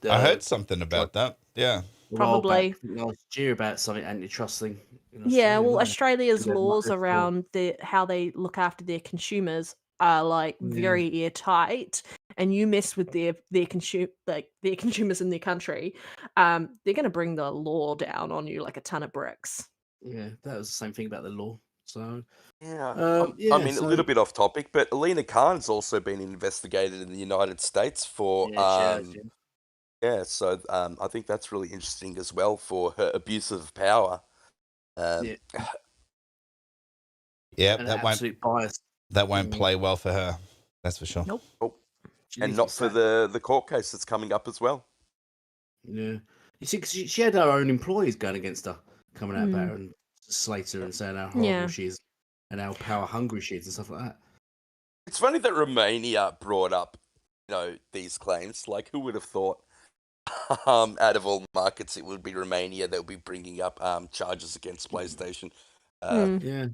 I heard something about that. Yeah. a while back, Probably. I think last year about something antitrust thing. in Yeah, well, wasn't it? Australia's Because laws they're around how they look after their consumers are like very airtight, and you mess with their consumers in their country, they're going to bring the law down on you like a ton of bricks. Yeah, that was the same thing about the law. So Yeah, yeah, a little bit off topic, but Alina Khan's also been investigated in the United States for so I think that's really interesting as well for her abuse of power. Yeah. Yeah, an that won't absolute bias. play well for her. That's for sure. Nope. She and needs not to for sack. the court case that's coming up as well. Yeah, you see, 'cause she had her own employees going against her, coming out about her and slate her and saying how horrible Yeah. she is and how power hungry she is and stuff like that. It's funny that Romania brought up, these claims. Like, who would have thought, out of all markets, it would be Romania that would be bringing up charges against PlayStation. Yeah,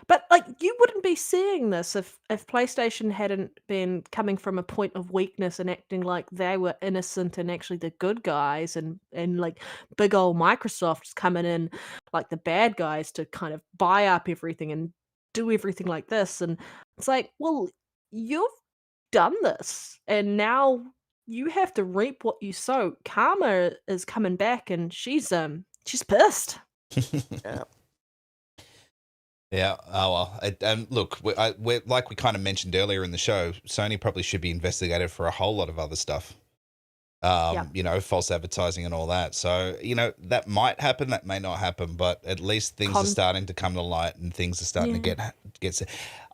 But like, you wouldn't be seeing this if PlayStation hadn't been coming from a point of weakness and acting like they were innocent and actually the good guys, and like big old Microsoft's coming in like the bad guys to kind of buy up everything and do everything like this. And it's like, well, you've done this, and now you have to reap what you sow. Karma is coming back, and she's pissed. Yeah. Yeah. Oh well. And look, we're like we kind of mentioned earlier in the show. Sony probably should be investigated for a whole lot of other stuff. False advertising and all that. So that might happen. That may not happen. But at least things are starting to come to light, and things are starting to get.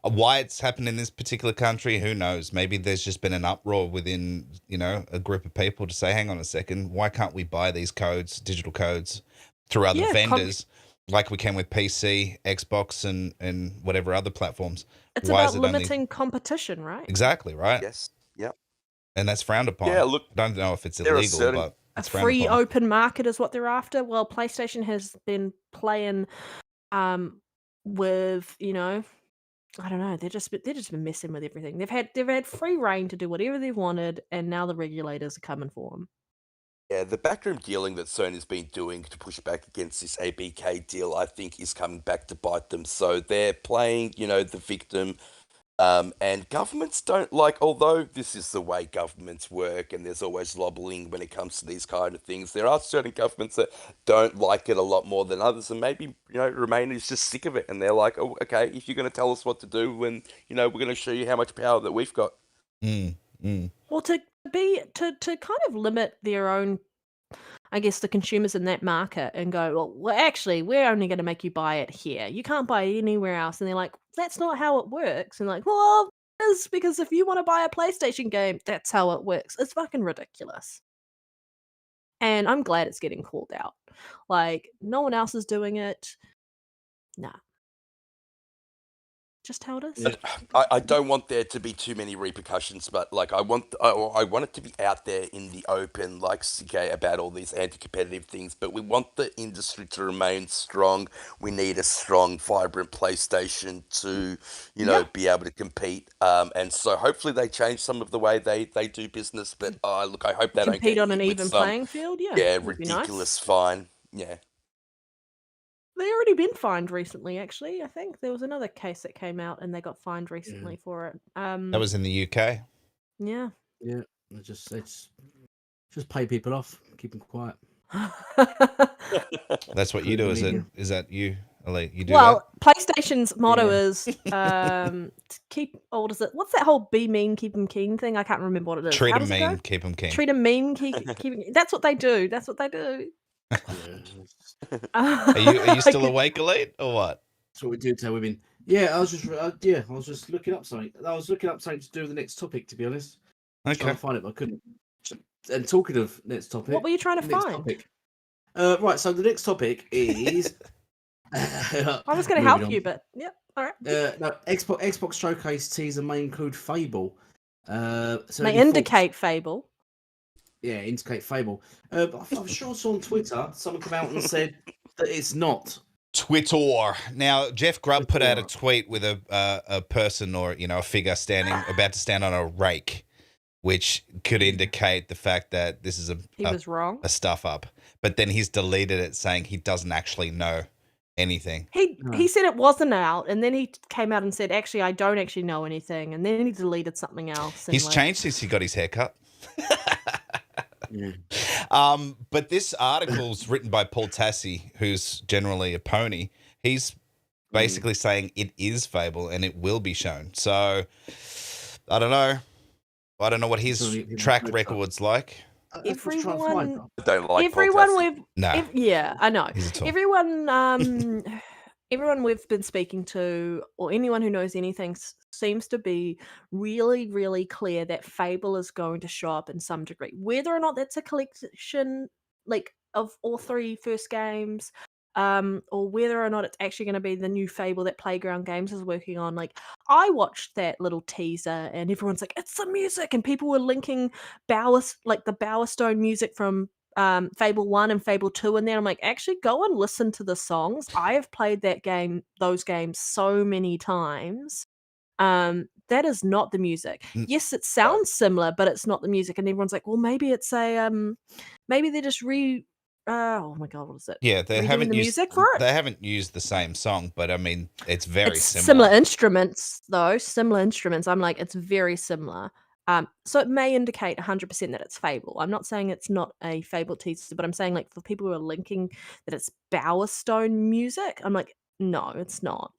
Why it's happened in this particular country, who knows? Maybe there's just been an uproar within a group of people to say, hang on a second, why can't we buy these codes, digital codes, through other vendors? Like we can with PC, Xbox, and whatever other platforms. It's Why about is it only limiting competition, right? exactly right? Yes. Yep. And that's frowned upon. Yeah, look, I don't know if it's there are illegal, certain but It's frowned free upon. open market is what they're after. Well, PlayStation has been playing with, I don't know, they've just been messing with everything. They've had free reign to do whatever they wanted, and now the regulators are coming for them. Yeah, the backroom dealing that Sony's been doing to push back against this ABK deal, I think, is coming back to bite them. So they're playing, the victim. And governments don't although this is the way governments work and there's always lobbying when it comes to these kind of things, there are certain governments that don't like it a lot more than others. And maybe, Romania is just sick of it. And they're like, oh, okay, if you're going to tell us what to do, then, we're going to show you how much power that we've got. Well, to kind of limit their own, I guess, the consumers in that market and go, well, actually, we're only going to make you buy it here. You can't buy it anywhere else. And they're like, that's not how it works. And like, well, it is, because if you want to buy a PlayStation game, that's how it works. It's fucking ridiculous. And I'm glad it's getting called out. Like, no one else is doing it. Nah. Just how it is. Yeah. I don't want there to be too many repercussions, but I want it to be out there in the open, okay, about all these anti-competitive things. But we want the industry to remain strong. We need a strong, vibrant PlayStation to, be able to compete. And so hopefully they change some of the way they do business. But look, I hope they don't Compete get on an hit with even some, playing field. yeah, would be nice. ridiculous fine. Yeah. They already been fined recently, actually. I think there was another case that came out and they got fined recently for it. That was in the UK. Yeah. Yeah, they just pay people off, keep them quiet. That's what you do, is it? Yeah. Is that you, Elite? You do Well, PlayStation's motto Yeah. is to keep. Oh, what is it? What's that whole "be mean, keep 'em keen" thing? I can't remember what it that? is. Treat How them does it go? mean, keep them keen. Treat 'em mean, keep 'em. That's what they do. That's what they do. Yeah. Are you still awake, Elite, or what? That's what we do tell women. Yeah, I was just looking up something. I was looking up something to do with the next topic, to be honest. I was trying Okay. to find it, but I couldn't. And talking of next topic, What were you trying to next find? topic. Right, so the next topic is. I was going to help you, but yep. All right. No, Xbox Showcase teaser may include Fable. So May any indicate Fable. Yeah, indicate Fable. But I'm sure I saw on Twitter someone come out and said that it's not. Twitter. Now, Jeff Grubb put out a Twitter. tweet with a person or a figure about to stand on a rake, which could indicate the fact that this is He was wrong. a stuff up. But then he's deleted it, saying he doesn't actually know anything. He said it wasn't out, and then he came out and said, "Actually, I don't actually know anything." And then he deleted something else. And He's changed since he got his haircut. Yeah. But this article's written by Paul Tassi, who's generally a pony. He's basically saying it is Fable and it will be shown. So I don't know. I don't know what his track record's like. Everyone, I don't like everyone Paul we've, No. yeah, I know. He's a tool. Everyone, everyone we've been speaking to, or anyone who knows anything, seems to be really, really clear that Fable is going to show up in some degree. Whether or not that's a collection, of all three first games, or whether or not it's actually going to be the new Fable that Playground Games is working on. I watched that little teaser, and everyone's like, "It's the music," and people were linking the Bowerstone music from Fable 1 and Fable 2 in there. I'm like, actually go and listen to the songs. I have played those games so many times. That is not the music. Yes, it sounds similar, but it's not the music. And everyone's like, well, maybe it's maybe they just oh my god, what is it? Yeah, they Redoing haven't the used music for it. They haven't used the same song, but I mean, it's very It's similar. similar instruments, though. Similar instruments. I'm like, it's very similar. So it may indicate 100% that it's Fable. I'm not saying it's not a Fable teaser, but I'm saying for people who are linking that it's Bowerstone music, I'm like, no, it's not.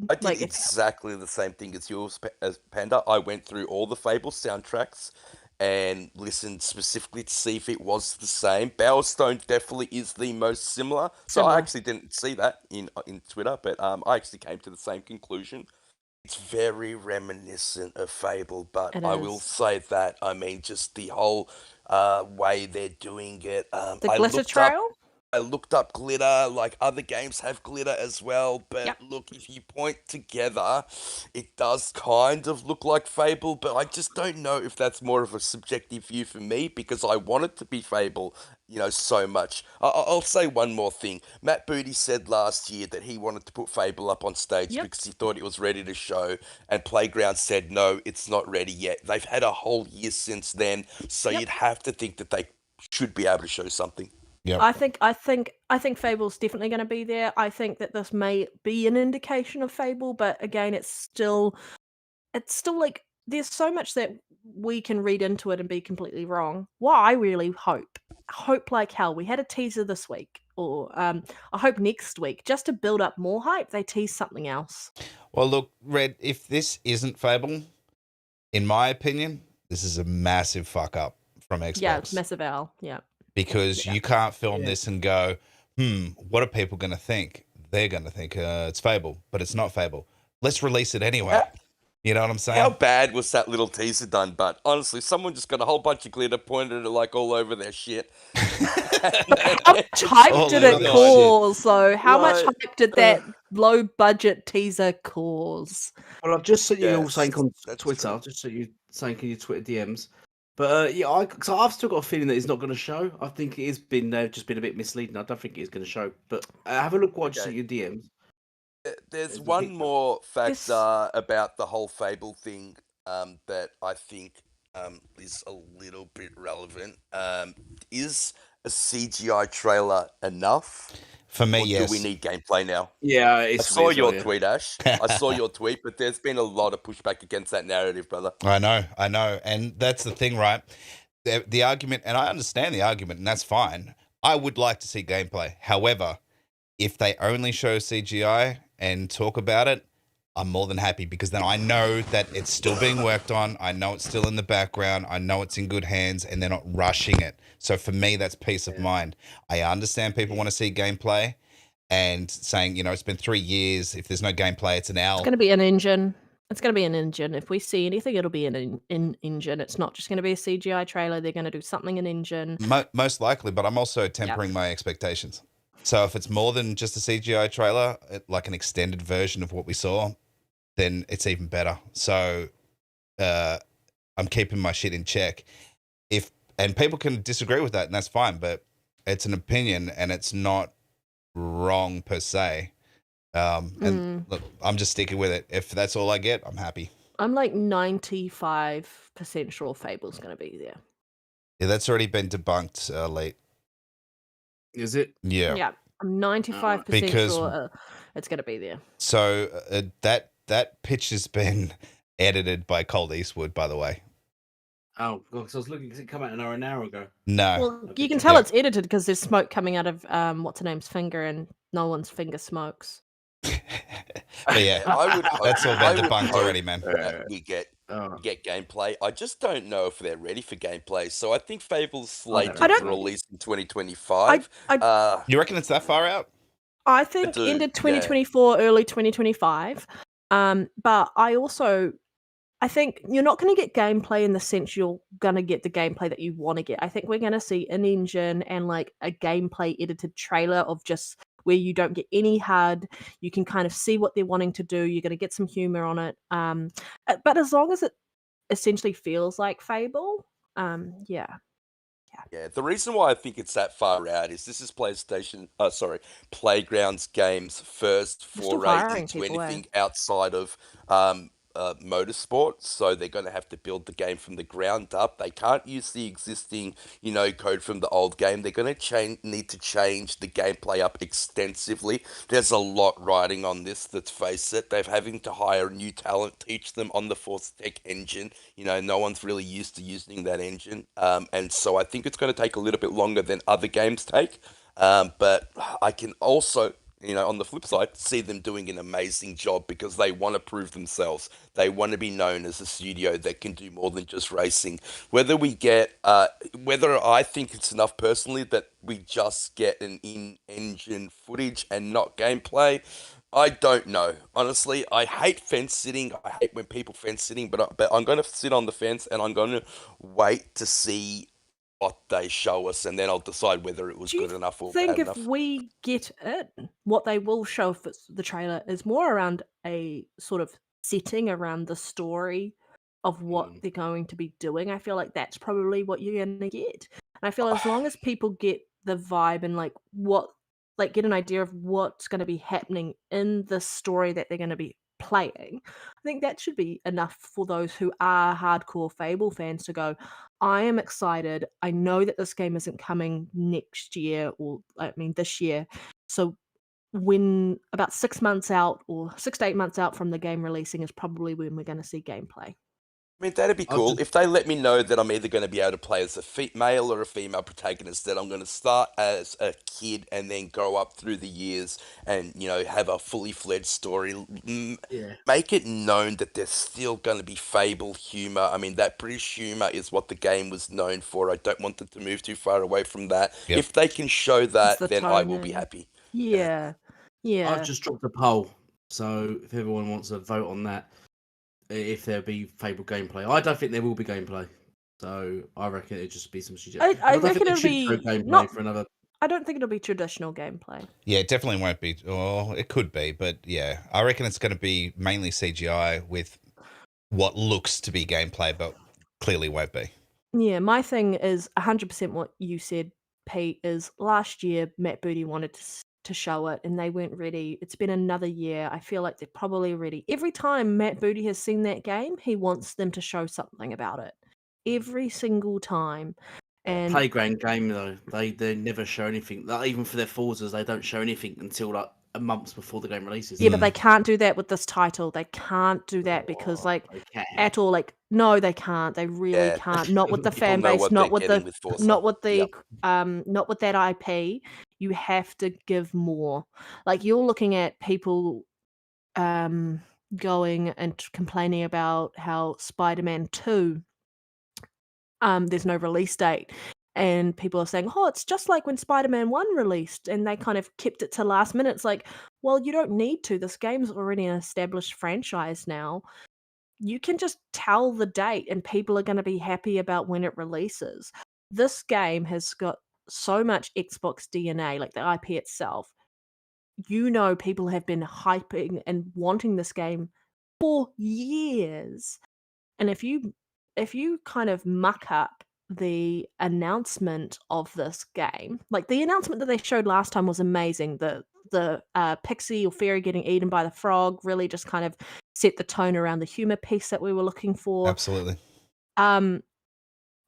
I did exactly the same thing as yours, as Panda. I went through all the Fable soundtracks and listened specifically to see if it was the same. Bowerstone definitely is the most similar. So I actually didn't see that in Twitter, but I actually came to the same conclusion. It's very reminiscent of Fable, but I will say that, I mean, just the whole way they're doing it. The glitter trail? I looked up glitter, like other games have glitter as well. But Yep. look, if you point together, it does kind of look like Fable, but I just don't know if that's more of a subjective view for me because I want it to be Fable, so much. I'll say one more thing. Matt Booty said last year that he wanted to put Fable up on stage Yep. because he thought it was ready to show, and Playground said no, it's not ready yet. They've had a whole year since then, so Yep. you'd have to think that they should be able to show something. Yep. I think Fable's definitely going to be there. I think that this may be an indication of Fable, but again, it's still like there's so much that we can read into it and be completely wrong. What I really hope like hell, we had a teaser this week, or I hope next week, just to build up more hype, they tease something else. Well, look, Red, if this isn't Fable, in my opinion, this is a massive fuck up from Xbox. Yeah, it's massive L. Yeah. Because Yeah. you can't film this and go, what are people going to think? They're going to think it's Fable, but it's not Fable. Let's release it anyway. You know what I'm saying? How bad was that little teaser done? But honestly, someone just got a whole bunch of glitter, pointed it like all over their shit. How much hype did it cause? So how much hype did that low budget teaser cause? Well, I've just seen you all Yes, saying on that's Twitter. true. I've just seen you saying in your Twitter DMs. But so I've still got a feeling that it's not going to show. I think it has been just been a bit misleading. I don't think it's going to show. But have a look what you see your DMs. There's one more factor about the whole Fable thing that I think is a little bit relevant. Is a CGI trailer enough? For me, Or yes. do we need gameplay now? Yeah, I saw your tweet, Ash. I saw your tweet, but there's been a lot of pushback against that narrative, brother. I know. And that's the thing, right? The argument, and I understand the argument, and that's fine. I would like to see gameplay. However, if they only show CGI and talk about it, I'm more than happy because then I know that it's still being worked on. I know it's still in the background. I know it's in good hands and they're not rushing it. So for me, that's peace of mind. I understand people want to see gameplay and saying, it's been 3 years. If there's no gameplay, it's an L. It's going to be an engine. It's going to be an engine. If we see anything, it'll be an engine. It's not just going to be a CGI trailer. They're going to do something in engine. Most likely, but I'm also tempering my expectations. So if it's more than just a CGI trailer, like an extended version of what we saw, then it's even better. So I'm keeping my shit in check. And people can disagree with that, and that's fine, but it's an opinion, and it's not wrong per se. And look, I'm just sticking with it. If that's all I get, I'm happy. I'm like 95% sure Fable's going to be there. Yeah, that's already been debunked late. Is it? Yeah. Yeah, I'm 95% sure it's going to be there. So that pitch has been edited by Cold Eastwood, by the way. Oh, because I was looking because it came out an hour ago. No. Well, you can tell it's edited because there's smoke coming out of what's her name's finger, and no one's finger smokes. But yeah, that's all been debunked already, man. We get gameplay. I just don't know if they're ready for gameplay. So I think Fable's slated to release in 2025. You reckon it's that far out? I think end of 2024, early 2025. But I think you're not going to get gameplay in the sense you're going to get the gameplay that you want to get. I think we're going to see an engine and like a gameplay edited trailer of just where you don't get any HUD. You can kind of see what they're wanting to do. You're going to get some humor on it. But as long as it essentially feels like Fable, yeah. Yeah, the reason why I think it's that far out is this is Playground's game's first foray into anything outside of motorsport, so they're going to have to build the game from the ground up. They can't use the existing, code from the old game. They're going to need to change the gameplay up extensively. There's a lot riding on this, let's face it. They're having to hire new talent, teach them on the Force Tech engine. No one's really used to using that engine. And so I think it's going to take a little bit longer than other games take. But I can also, on the flip side, see them doing an amazing job because they want to prove themselves. They want to be known as a studio that can do more than just racing. Whether I think it's enough personally that we just get an in-engine footage and not gameplay, I don't know. Honestly, I hate fence sitting. I hate when people fence sitting, but I'm going to sit on the fence and I'm going to wait to see what they show us, and then I'll decide whether it was Do you good enough or think bad if enough. we get it, what they will show for the trailer is more around a sort of setting around the story of what they're going to be doing? I feel like that's probably what you're gonna get. And I feel as long as people get the vibe and get an idea of what's gonna be happening in the story that they're gonna be playing, I think that should be enough for those who are hardcore Fable fans to go, I am excited. I know that this game isn't coming next year this year. So when about 6 months out or 6 to 8 months out from the game releasing is probably when we're going to see gameplay. I mean, that'd be I've cool just if they let me know that I'm either going to be able to play as a male or a female protagonist. That I'm going to start as a kid and then grow up through the years, and have a fully fledged story. yeah. Make it known that there's still going to be Fable humor. I mean, that British humor is what the game was known for. I don't want them to move too far away from that. Yep. If they can show It's that, the then I will be tone. happy. Yeah. I've Yeah. just dropped a poll, so if everyone wants to vote on that, if there'll be Fable gameplay, I don't think there will be gameplay. So I reckon it'll just be some shit. I don't reckon think they it'll should show be gameplay not. for another. I don't think it'll be traditional gameplay. Yeah, it definitely won't be. Oh, it could be, but yeah, I reckon it's going to be mainly CGI with what looks to be gameplay, but clearly won't be. Yeah, my thing is 100% what you said, Pete, is last year Matt Booty wanted to show it and they weren't ready. It's been another year. I feel like they're probably ready. Every time Matt Booty has seen that game, he wants them to show something about it. Every single time. And Playground game though, they never show anything. Like, even for their Forzas, they don't show anything until like a month before the game releases. yeah, but they can't do that with this title. They can't do that because they can. at all, no, they can't. They really Yeah. can't. Not with the People fan know base, what not they're with getting the with Forza. not with the Yep. not with that IP. You have to give more. Like you're looking at people going and complaining about how Spider-Man 2 there's no release date. And people are saying, oh, it's just like when Spider-Man 1 released, and they kind of kept it to last minute. It's like, well, you don't need to. This game's already an established franchise now. You can just tell the date, and people are going to be happy about when it releases. This game has got so much Xbox DNA, like the IP itself. People have been hyping and wanting this game for years. And if you kind of muck up the announcement of this game, like the announcement that they showed last time was amazing. The pixie or fairy getting eaten by the frog really just kind of set the tone around the humor piece that we were looking for. Absolutely.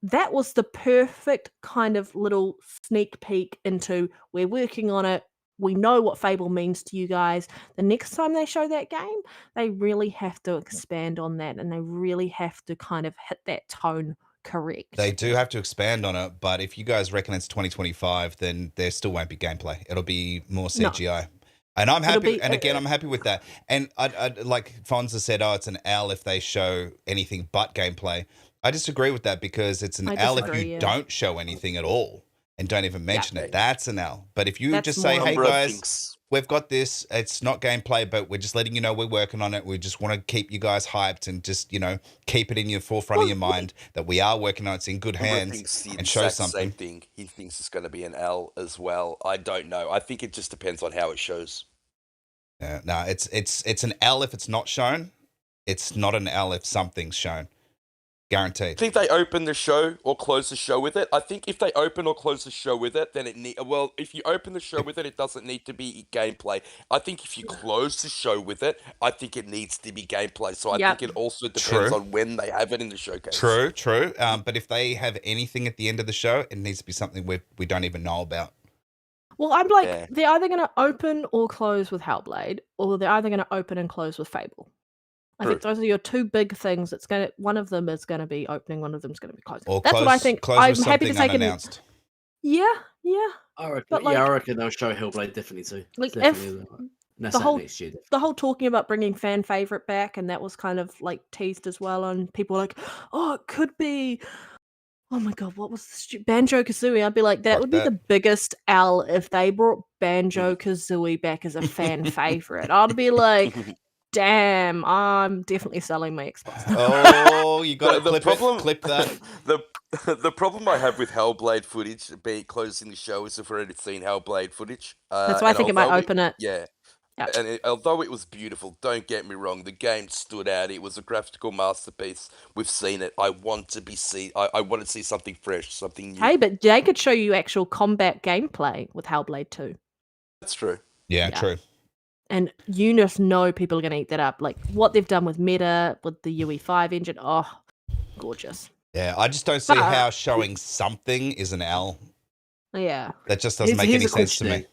That was the perfect kind of little sneak peek into we're working on it. We know what Fable means to you guys. The next time they show that game, they really have to expand on that, and they really have to kind of hit that tone correct. They do have to expand on it, but if you guys reckon it's 2025, then there still won't be gameplay. It'll be more CGI. And I'm happy, I'm happy with that. And I like Fonza said, oh, it's an L if they show anything but gameplay. I disagree with that because it's an L if you don't show anything at all and don't even mention it. That's an L. But if you just say, hey guys, we've got this, it's not gameplay, but we're just letting you know we're working on it. We just want to keep you guys hyped and just, keep it in your forefront of your mind that we are working on it. It's in good hands and show something. Same thing. He thinks it's going to be an L as well. I don't know. I think it just depends on how it shows. No, it's an L if it's not shown. It's not an L if something's shown. Guaranteed. I think they open the show or close the show with it. I think if they open or close the show with it, then if you open the show with it, it doesn't need to be gameplay. I think if you close the show with it, I think it needs to be gameplay. So I think it also depends on when they have it in the showcase. True. But if they have anything at the end of the show, it needs to be something we don't even know about. Well, I'm like, they're either going to open or close with Hellblade, or they're either going to open and close with Fable. I think those are your two big things. One of them is going to be opening, one of them is going to be closing. That's what I think. I'm happy to take it. Yeah. I reckon they'll show Hellblade definitely too. Like definitely next year. The whole talking about bringing fan favorite back, and that was kind of like teased as well, and people were like, "Oh, it could be." Oh my god, what was the Banjo-Kazooie? I'd be like, that would be the biggest L if they brought Banjo-Kazooie back as a fan favorite. I'd be like, damn, I'm definitely selling my Xbox. Oh, you got to The clip problem- it. Clip that. The problem I have with Hellblade footage, be closing the show, is if we've already seen Hellblade footage. That's why I and think it might although open it. Yeah. Yep. And although it was beautiful, don't get me wrong, the game stood out. It was a graphical masterpiece. We've seen it. I want to see something fresh, something new. Hey, but they could show you actual combat gameplay with Hellblade 2. That's true. Yeah, Yeah. true. And you just know people are going to eat that up. Like what they've done with Meta, with the UE5 engine. Oh, gorgeous. Yeah, I just don't see But- how showing something is an L. Yeah. That just doesn't make Here's any a sense to question me.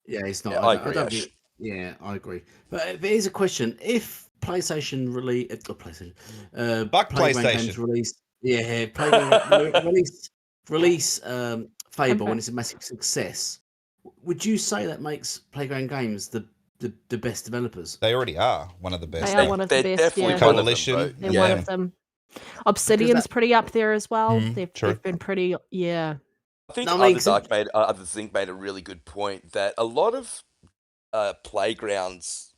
Yeah, it's not. Yeah, I agree, don't Ash. think- yeah, I agree. But here's a question: if PlayStation release, Fuck Playground PlayStation. Games release, yeah, release Fable when it's a massive success, would you say that makes Playground Games the best developers? They already are one of the best. They are one of the They're best. definitely Yeah. one of them, Coalition. bro. They're Yeah. one of them. Obsidian's pretty up there as well. Mm, true. They've been pretty, yeah. I think No, I mean, Other Zinc made a really good point that a lot of Playground's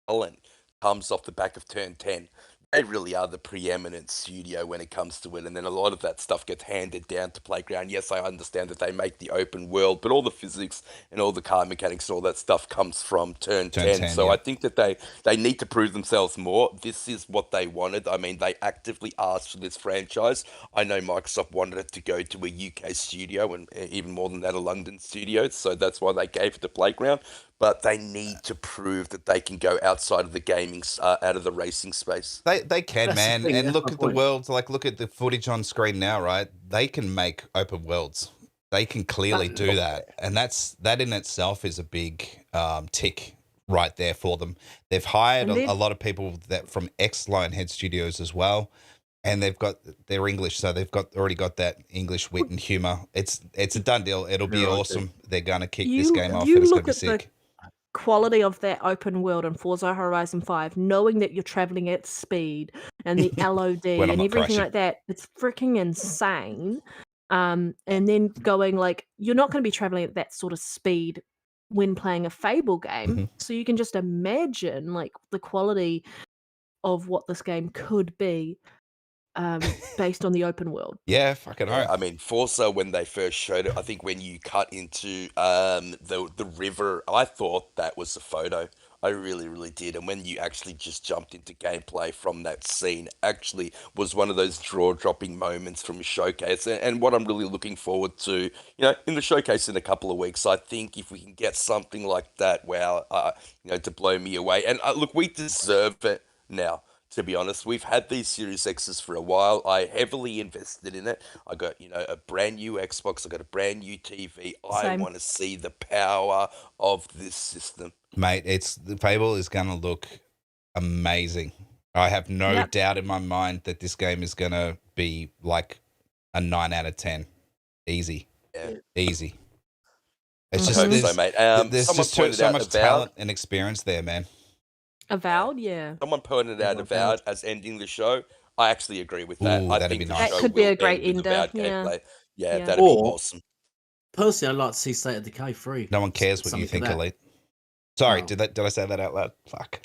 talent comes off the back of Turn 10. They really are the preeminent studio when it comes to it, and then a lot of that stuff gets handed down to Playground. Yes, I understand that they make the open world, but all the physics and all the car mechanics and all that stuff comes from Turn 10. So yeah. I think that they need to prove themselves more. This is what they wanted. I mean, they actively asked for this franchise. I know Microsoft wanted it to go to a UK studio, and even more than that, a London studio, so that's why they gave it to Playground. But they need to prove that they can go outside of the gaming, out of the racing space. They can, That's the man. thing, And that's look my at the point. worlds. Like, look at the footage on screen now, right? They can make open worlds. They can clearly do that, and that in itself is a big tick right there for them. They've hired And a lot of people that from ex-Lionhead Studios as well, and they're English, so they've already got that English wit and humor. It's a done deal. It'll be Yeah, I do. awesome. They're gonna kick this game off. You And it's gonna look be at the sick. quality of that open world in Forza Horizon 5, knowing that you're traveling at speed and the LOD When I'm and not everything crashing. like that, it's freaking insane. And then going like, you're not going to be traveling at that sort of speed when playing a Fable game. Mhm. So you can just imagine like the quality of what this game could be based on the open world. Yeah, fucking Yeah, oath. I mean, Forza, when they first showed it, I think when you cut into the river, I thought that was a photo. I really, really did. And when you actually just jumped into gameplay from that scene, actually was one of those jaw-dropping moments from a showcase. And what I'm really looking forward to, in the showcase in a couple of weeks, I think if we can get something like that, wow, to blow me away. And look, we deserve it now. To be honest, we've had these Series X's for a while. I heavily invested in it. I got, a brand new Xbox. I got a brand new TV. I Same. want to see the power of this system. Mate, the Fable is going to look amazing. I have no Yep. doubt in my mind that this game is going to be like a 9 out of 10. Easy. Yeah. Easy. It's I just hope there's, so, mate. there's Someone just pointed so out much Avowed. talent and experience there, man. Avowed, yeah. Someone pointed out Avowed as ending the show. I actually agree with that. Ooh, I that'd think be the nice. show That could be will a great end with ender, Avowed yeah. gameplay. Yeah, Yeah. that'd be Or- awesome. Personally, I'd like to see State of Decay 3. No one cares what you Something think, for Elite. Sorry, No. did I say that out loud? Fuck.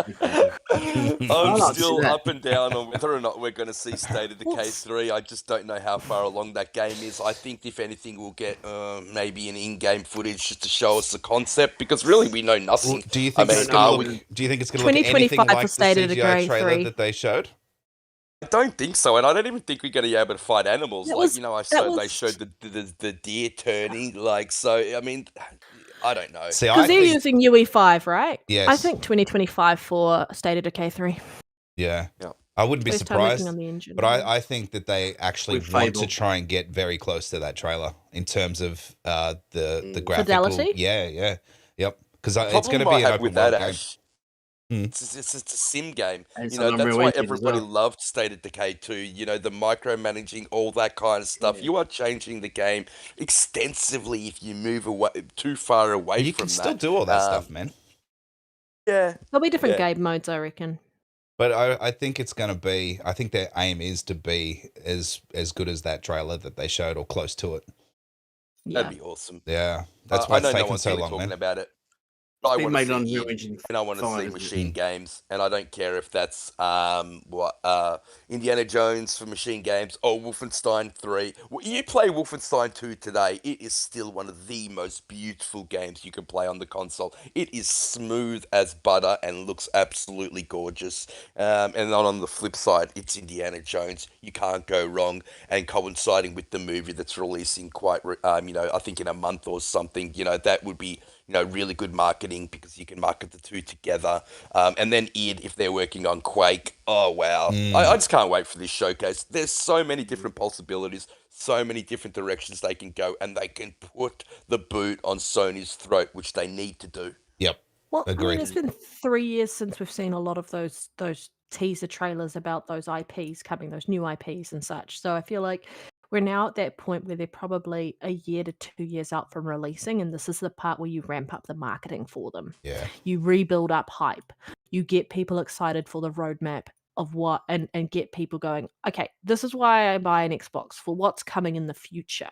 I'm I'd like to see still that. up and down on whether or not we're going to see State of Decay What's- 3. I just don't know how far along that game is. I think, if anything, we'll get maybe an in-game footage just to show us the concept, because really we know nothing. Do you think I mean, it's going to are look? we- Do you think it's going to look anything 2025 like for the State of CGI Decay trailer 3. that they showed? I don't think so, and I don't even think we're going to be able to fight animals. That Like, was- that they was- showed the deer turning, like, so, I mean, I don't know. See, Because I they're think, using UE5, right? Yes. I think 2025 for State of Decay 3. yeah, Yeah. I wouldn't be First time working surprised. on the engine. But I think that they actually With want Fable. to try and get very close to that trailer in terms of the graphical. Fidelity? Yeah, yep. Because The it's going to problem be I an have open with world that, game. Ash, Mm. it's a sim game. And it's You know, on that's Unreal why Engine as everybody well. loved State of Decay 2. You know, the micromanaging, all that kind of stuff. Yeah. You are changing the game extensively if you move away too far away You from can still that. do all that stuff, man. Yeah. There'll be different Yeah. game modes, I reckon. But I think it's going to be. I think their aim is to be as good as that trailer that they showed, or close to it. Yeah. That'd be awesome. Yeah, that's why I it's know no taken one's so really long, talking man. about it. I Been want to made see on Unreal id, Engine and I want to 5, see isn't it? machine games, and I don't care if that's Indiana Jones for machine games or Wolfenstein 3. You play Wolfenstein 2 today, it is still one of the most beautiful games you can play on the console. It is smooth as butter and looks absolutely gorgeous. And then on the flip side, it's Indiana Jones. You can't go wrong, and coinciding with the movie that's releasing I think in a month or something, that would be really good marketing because you can market the two together. And then id, if they're working on Quake, oh wow. I just can't wait for this showcase. There's so many different possibilities, so many different directions they can go, and they can put the boot on Sony's throat, which they need to do. Yep. Well, I Agree. mean, it's been 3 years since we've seen a lot of those teaser trailers about those IPs coming, those new IPs and such. So I feel like we're now at that point where they're probably a year to 2 years out from releasing, and this is the part where you ramp up the marketing for them. Yeah. You rebuild up hype. You get people excited for the roadmap of what and get people going, okay, this is why I buy an Xbox, for what's coming in the future.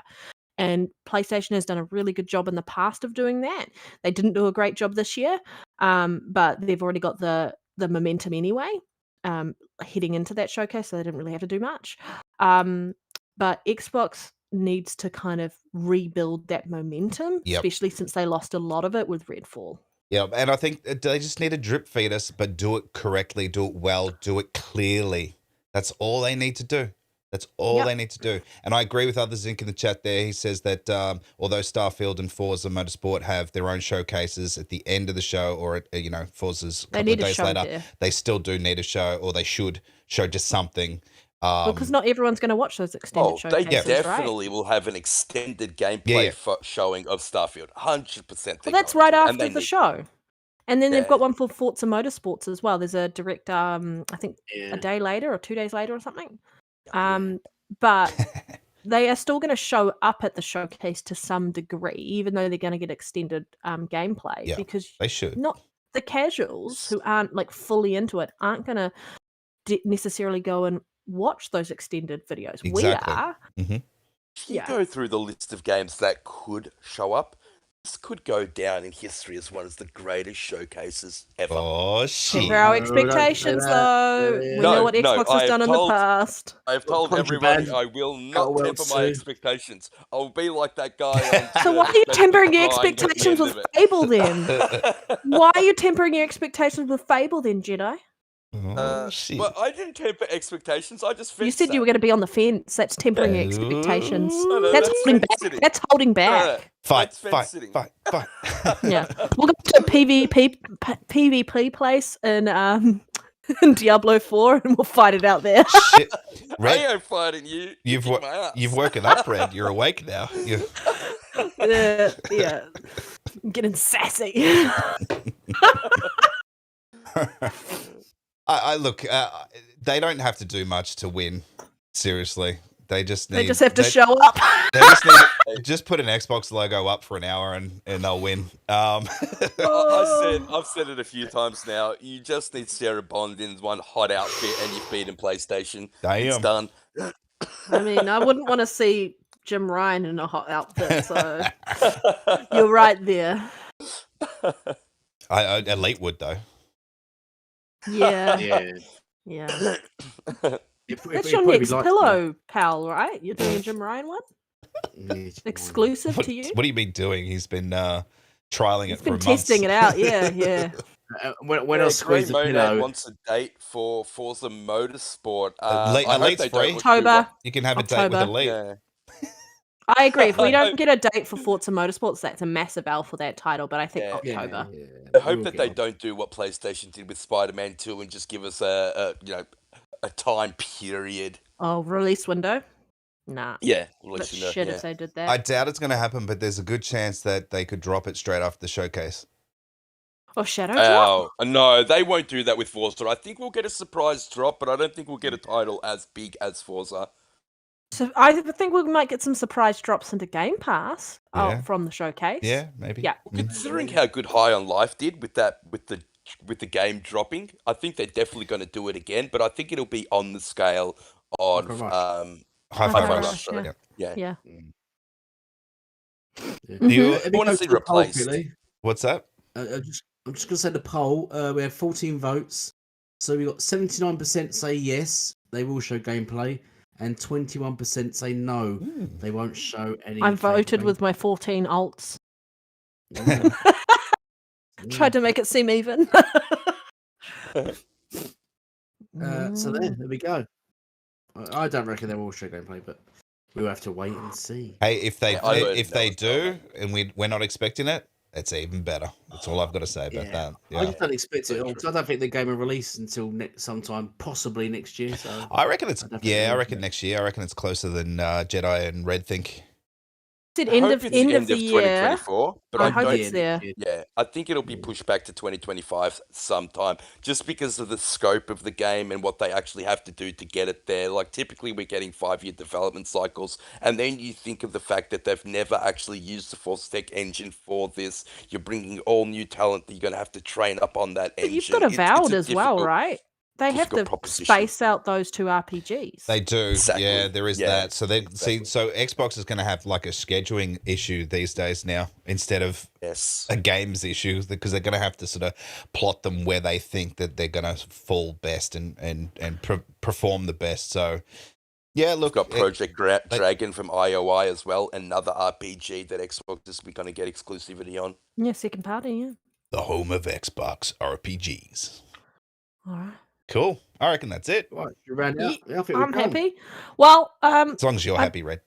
And PlayStation has done a really good job in the past of doing that. They didn't do a great job this year, but they've already got the momentum anyway, heading into that showcase, so they didn't really have to do much. But Xbox needs to kind of rebuild that momentum, Yep. especially since they lost a lot of it with Redfall. Yeah, and I think they just need to drip feed us, but do it correctly, do it well, do it clearly. That's all they need to do. That's all they need to do. And I agree with Other Zinc in the chat there. He says that although Starfield and Forza Motorsport have their own showcases at the end of the show, or at, Forza's a couple of days later, they still do need a show, or they should show just something. Because not everyone's going to watch those extended showcases, they definitely will have an extended gameplay showing of Starfield. 100%. Well, that's right after the show. And then they've got one for Forza Motorsports as well. There's a direct, I think, a day later or 2 days later or something. But they are still going to show up at the showcase to some degree, even though they're going to get extended gameplay. Because they should. Not the casuals who aren't like fully into it aren't going to necessarily go and watch those extended videos. Exactly. We are. Mm-hmm. If you go through the list of games that could show up, this could go down in history as one of the greatest showcases ever. Oh, shit. Temper our expectations, though. We know what Xbox has done in the past. I have told everybody I will not temper my expectations. I'll be like that guy. So why are you tempering your expectations with Fable then? Why are you tempering your expectations with Fable then, Jedi? Shit. Well, I didn't temper expectations. I just you said you were going to be on the fence. That's tempering your expectations. That's holding back. Sitting. That's holding back. Fight. Yeah, we'll go to a PvP place in Diablo 4, and we'll fight it out there. Shit. Red, I ain't fighting you. You've woken up, Red. You're awake now. Yeah. I'm getting sassy. I look. They don't have to do much to win. Seriously, they just have to show up. They just need just put an Xbox logo up for an hour and they'll win. I've said it a few times now. You just need Sarah Bond in one hot outfit and you've beaten PlayStation. Damn. It's done. I mean, I wouldn't want to see Jim Ryan in a hot outfit, so you're right there. Elite would though. Yeah. That's your next pillow, pal, right? You're doing a Jim Ryan one? Exclusive to you? What have you been doing? He's been trialing it for months. Testing it out, yeah. When I squeeze the pillow, wants a date for Forza Motorsport. Elite's free. October. You can have a date with Elite. Yeah. I agree. If we don't get a date for Forza Motorsports, that's a massive L for that title. But I think October. I hope that they don't do what PlayStation did with Spider-Man 2 and just give us a time period. Oh, release window? Nah. Yeah. Shit if they did that. I doubt it's going to happen, but there's a good chance that they could drop it straight after the showcase. Or Shadow drop? No, they won't do that with Forza. I think we'll get a surprise drop, but I don't think we'll get a title as big as Forza. So I think we might get some surprise drops into Game Pass from the showcase. Yeah, maybe. Yeah. Considering how good High on Life did with the game dropping, I think they're definitely going to do it again. But I think it'll be on the scale of Hi-Fi Rush. Yeah. Do you want to see replaced? What's that? I'm just going to say the poll. We had 14 votes. So we got 79% say yes, they will show gameplay, and 21% say no, they won't show any. I voted gameplay. with my 14 alts. Yeah. Tried to make it seem even. So there we go. I don't reckon they will show gameplay, but we'll have to wait and see. Hey, if they Yeah, I voted if no they as well, do, mate. and we're not expecting it, it's even better. That's all I've got to say about that. I Yeah. just don't expect So it. true. Because I don't think the game will release until sometime, possibly next year. So I reckon it's I definitely I will. reckon next year. I reckon it's closer than Jedi and Red think. Said I end hope of it's end of the year. 2024, but I I hope don't. it's there. Yeah, I think it'll be pushed back to 2025 sometime, just because of the scope of the game and what they actually have to do to get it there. Like, typically we're getting 5-year development cycles, and then you think of the fact that they've never actually used the Force Tech engine for this. You're bringing all new talent that you're going to have to train up on that But engine. you've got It's Avowed a as well, difficult- right? They have difficult to proposition. space out those two RPGs. They do. Exactly. Yeah, there is Yeah, that. So they exactly. so Xbox is going to have like a scheduling issue these days now instead of Yes. a games issue, because they're going to have to sort of plot them where they think that they're going to fall best and perform the best. So yeah, We've look, got Project Dragon from IOI as well, another RPG that Xbox is going to get exclusivity on. Yeah, second party, yeah. the home of Xbox RPGs. All right. Cool. I reckon that's it. Right, you round out. Yeah, I think I'm we're done. happy. Well, As long as you're happy, Red.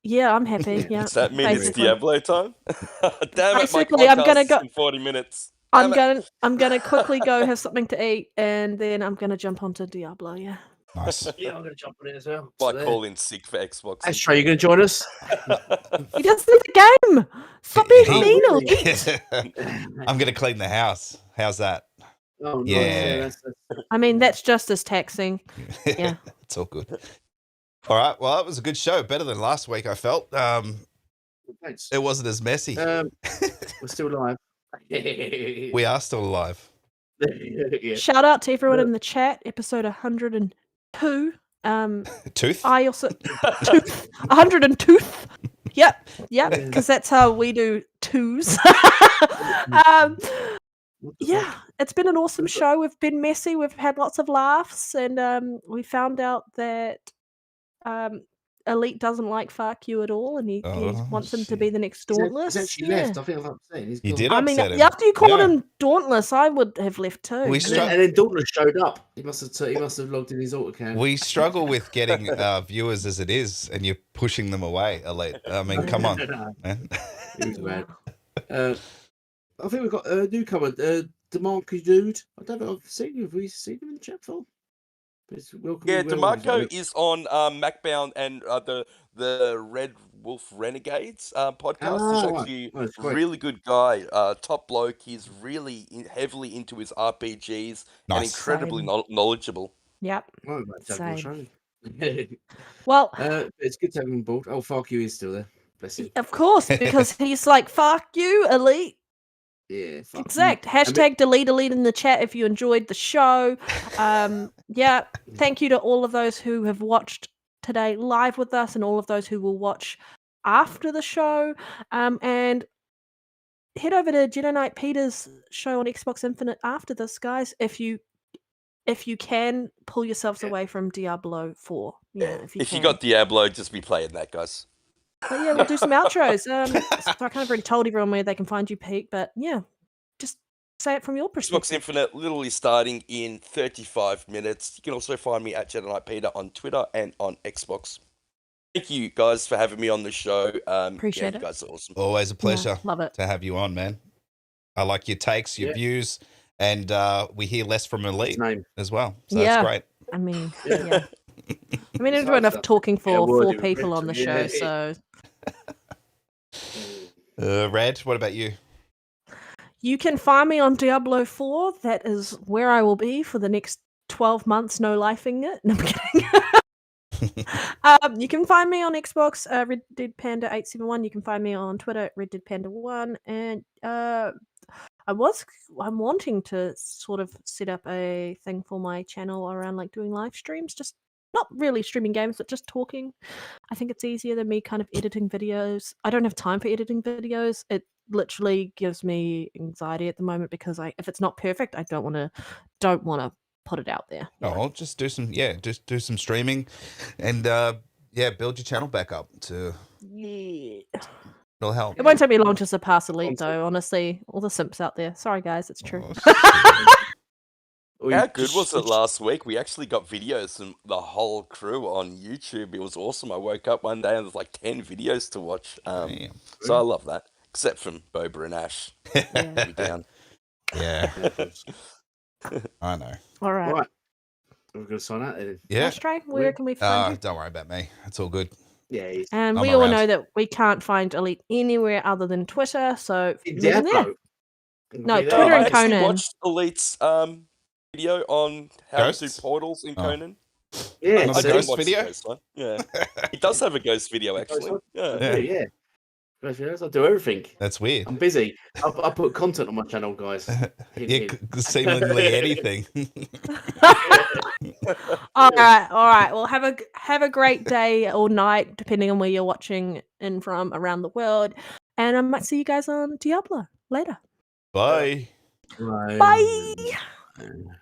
yeah, I'm happy. Yeah. Does that mean it's basically. Diablo time? Damn it, my Basically, I'm gonna podcast's go- in 40 minutes. I'm Damn it. gonna quickly go have something to eat, and then I'm gonna jump onto Diablo. Yeah. Nice. Yeah, I'm going to jump on it as well. Might call in sick for Xbox. Ashtray, you going to join us? He doesn't need the game. Stop being He- mean, really? Elite. I'm going to clean the house. How's that? Oh, nice. Yeah. That's I mean, that's just as taxing. Yeah. It's all good. All right. Well, that was a good show. Better than last week, I felt. thanks. It wasn't as messy. We're still live. We are still alive. Yeah. Shout out to everyone in the chat. Episode 102. Tooth? I also 102. Yep, because that's how we do twos. Yeah, it's been an awesome show. We've been messy. We've had lots of laughs, and we found out that Elite doesn't like fuck you at all, and he Oh, wants him to shit. be the next Dauntless. He's actually Yeah. left. I think I'm upset. He's You gone. did I mean, upset him. after you called Yeah. him Dauntless, I would have left too. We And then Dauntless showed up. He must have logged in his autocam. We struggle with getting viewers as it is, and you're pushing them away, Elite. I mean, come on, man. It was bad. I think we've got a newcomer, DeMarco Dude. I don't know if I've seen you. Have we seen him in the chat before? Welcome. Yeah, DeMarco is on MacBound and the Red Wolf Renegades podcast. He's actually right. That's great. really good guy, top bloke. He's really heavily into his RPGs and Nice. incredibly Same. knowledgeable. Yep. Oh, right, Jack will Same. show. Well, It's good to have him on board. Oh, fuck you, he's still there. Bless him. of course, because he's like, fuck you, Elite. Yeah, fuck Exact. Hashtag delete Elite in the chat if you enjoyed the show. Yeah. Thank you to all of those who have watched today live with us and all of those who will watch after the show. And head over to Jedi Knight Peter's show on Xbox Infinite after this, guys. If you can, pull yourselves away from Diablo 4. Yeah, if you You got Diablo, just be playing that, guys. But yeah, we'll do some outros. So I kind of already told everyone where they can find you, Pete. But yeah, just say it from your perspective. Xbox Infinite literally starting in 35 minutes. You can also find me at Jedi Knight Peter on Twitter and on Xbox. Thank you guys for having me on the show. Appreciate You it. guys are awesome. Always a pleasure Love it. to have you on, man. I like your takes, your views, and we hear less from Elite His name. as well. So Yeah. that's great. I mean, yeah. I mean, It's everyone hard enough talking for we'll 4 do people it. on the show. So Red, what about you? you can find me on Diablo 4. That is where I will be for the next 12 months, no lifing it. No, I'm kidding. You can find me on Xbox, Red Dead Panda 871. You can find me on Twitter, Red Dead Panda 1. And I'm wanting to sort of set up a thing for my channel around like doing live streams, just not really streaming games, but just talking. I think it's easier than me kind of editing videos. I don't have time for editing videos. literally gives me anxiety at the moment because if it's not perfect, I don't want to put it out there. Oh, I'll just do some streaming, and build your channel back up to. Yeah. It'll help. It won't take me long to surpass Elite, though. Honestly, all the simps out there. Sorry, guys, it's true. How good was it last week? We actually got videos from the whole crew on YouTube. It was awesome. I woke up one day and there's like 10 videos to watch. So I love that. Except from Boba and Ash. Let me down. Yeah. I know. All right. We're going to sign out then. Yeah. Ashtray, where can we find you? Don't worry about me. It's all good. Yeah. And I'm we all around. know that we can't find Elite anywhere other than Twitter, so meet him there. No, Twitter I and actually Conan. watched Elite's video on how to do portals in Conan. Yeah, Not a ghost video? The ghost one. Yeah. He does have a ghost video, actually. Yeah. Ghost videos, I do everything. That's weird. I'm busy. I put content on my channel, guys. Seemingly anything. All right. Well, have a great day or night, depending on where you're watching in from around the world. And I might see you guys on Diablo later. Bye. Bye. Bye.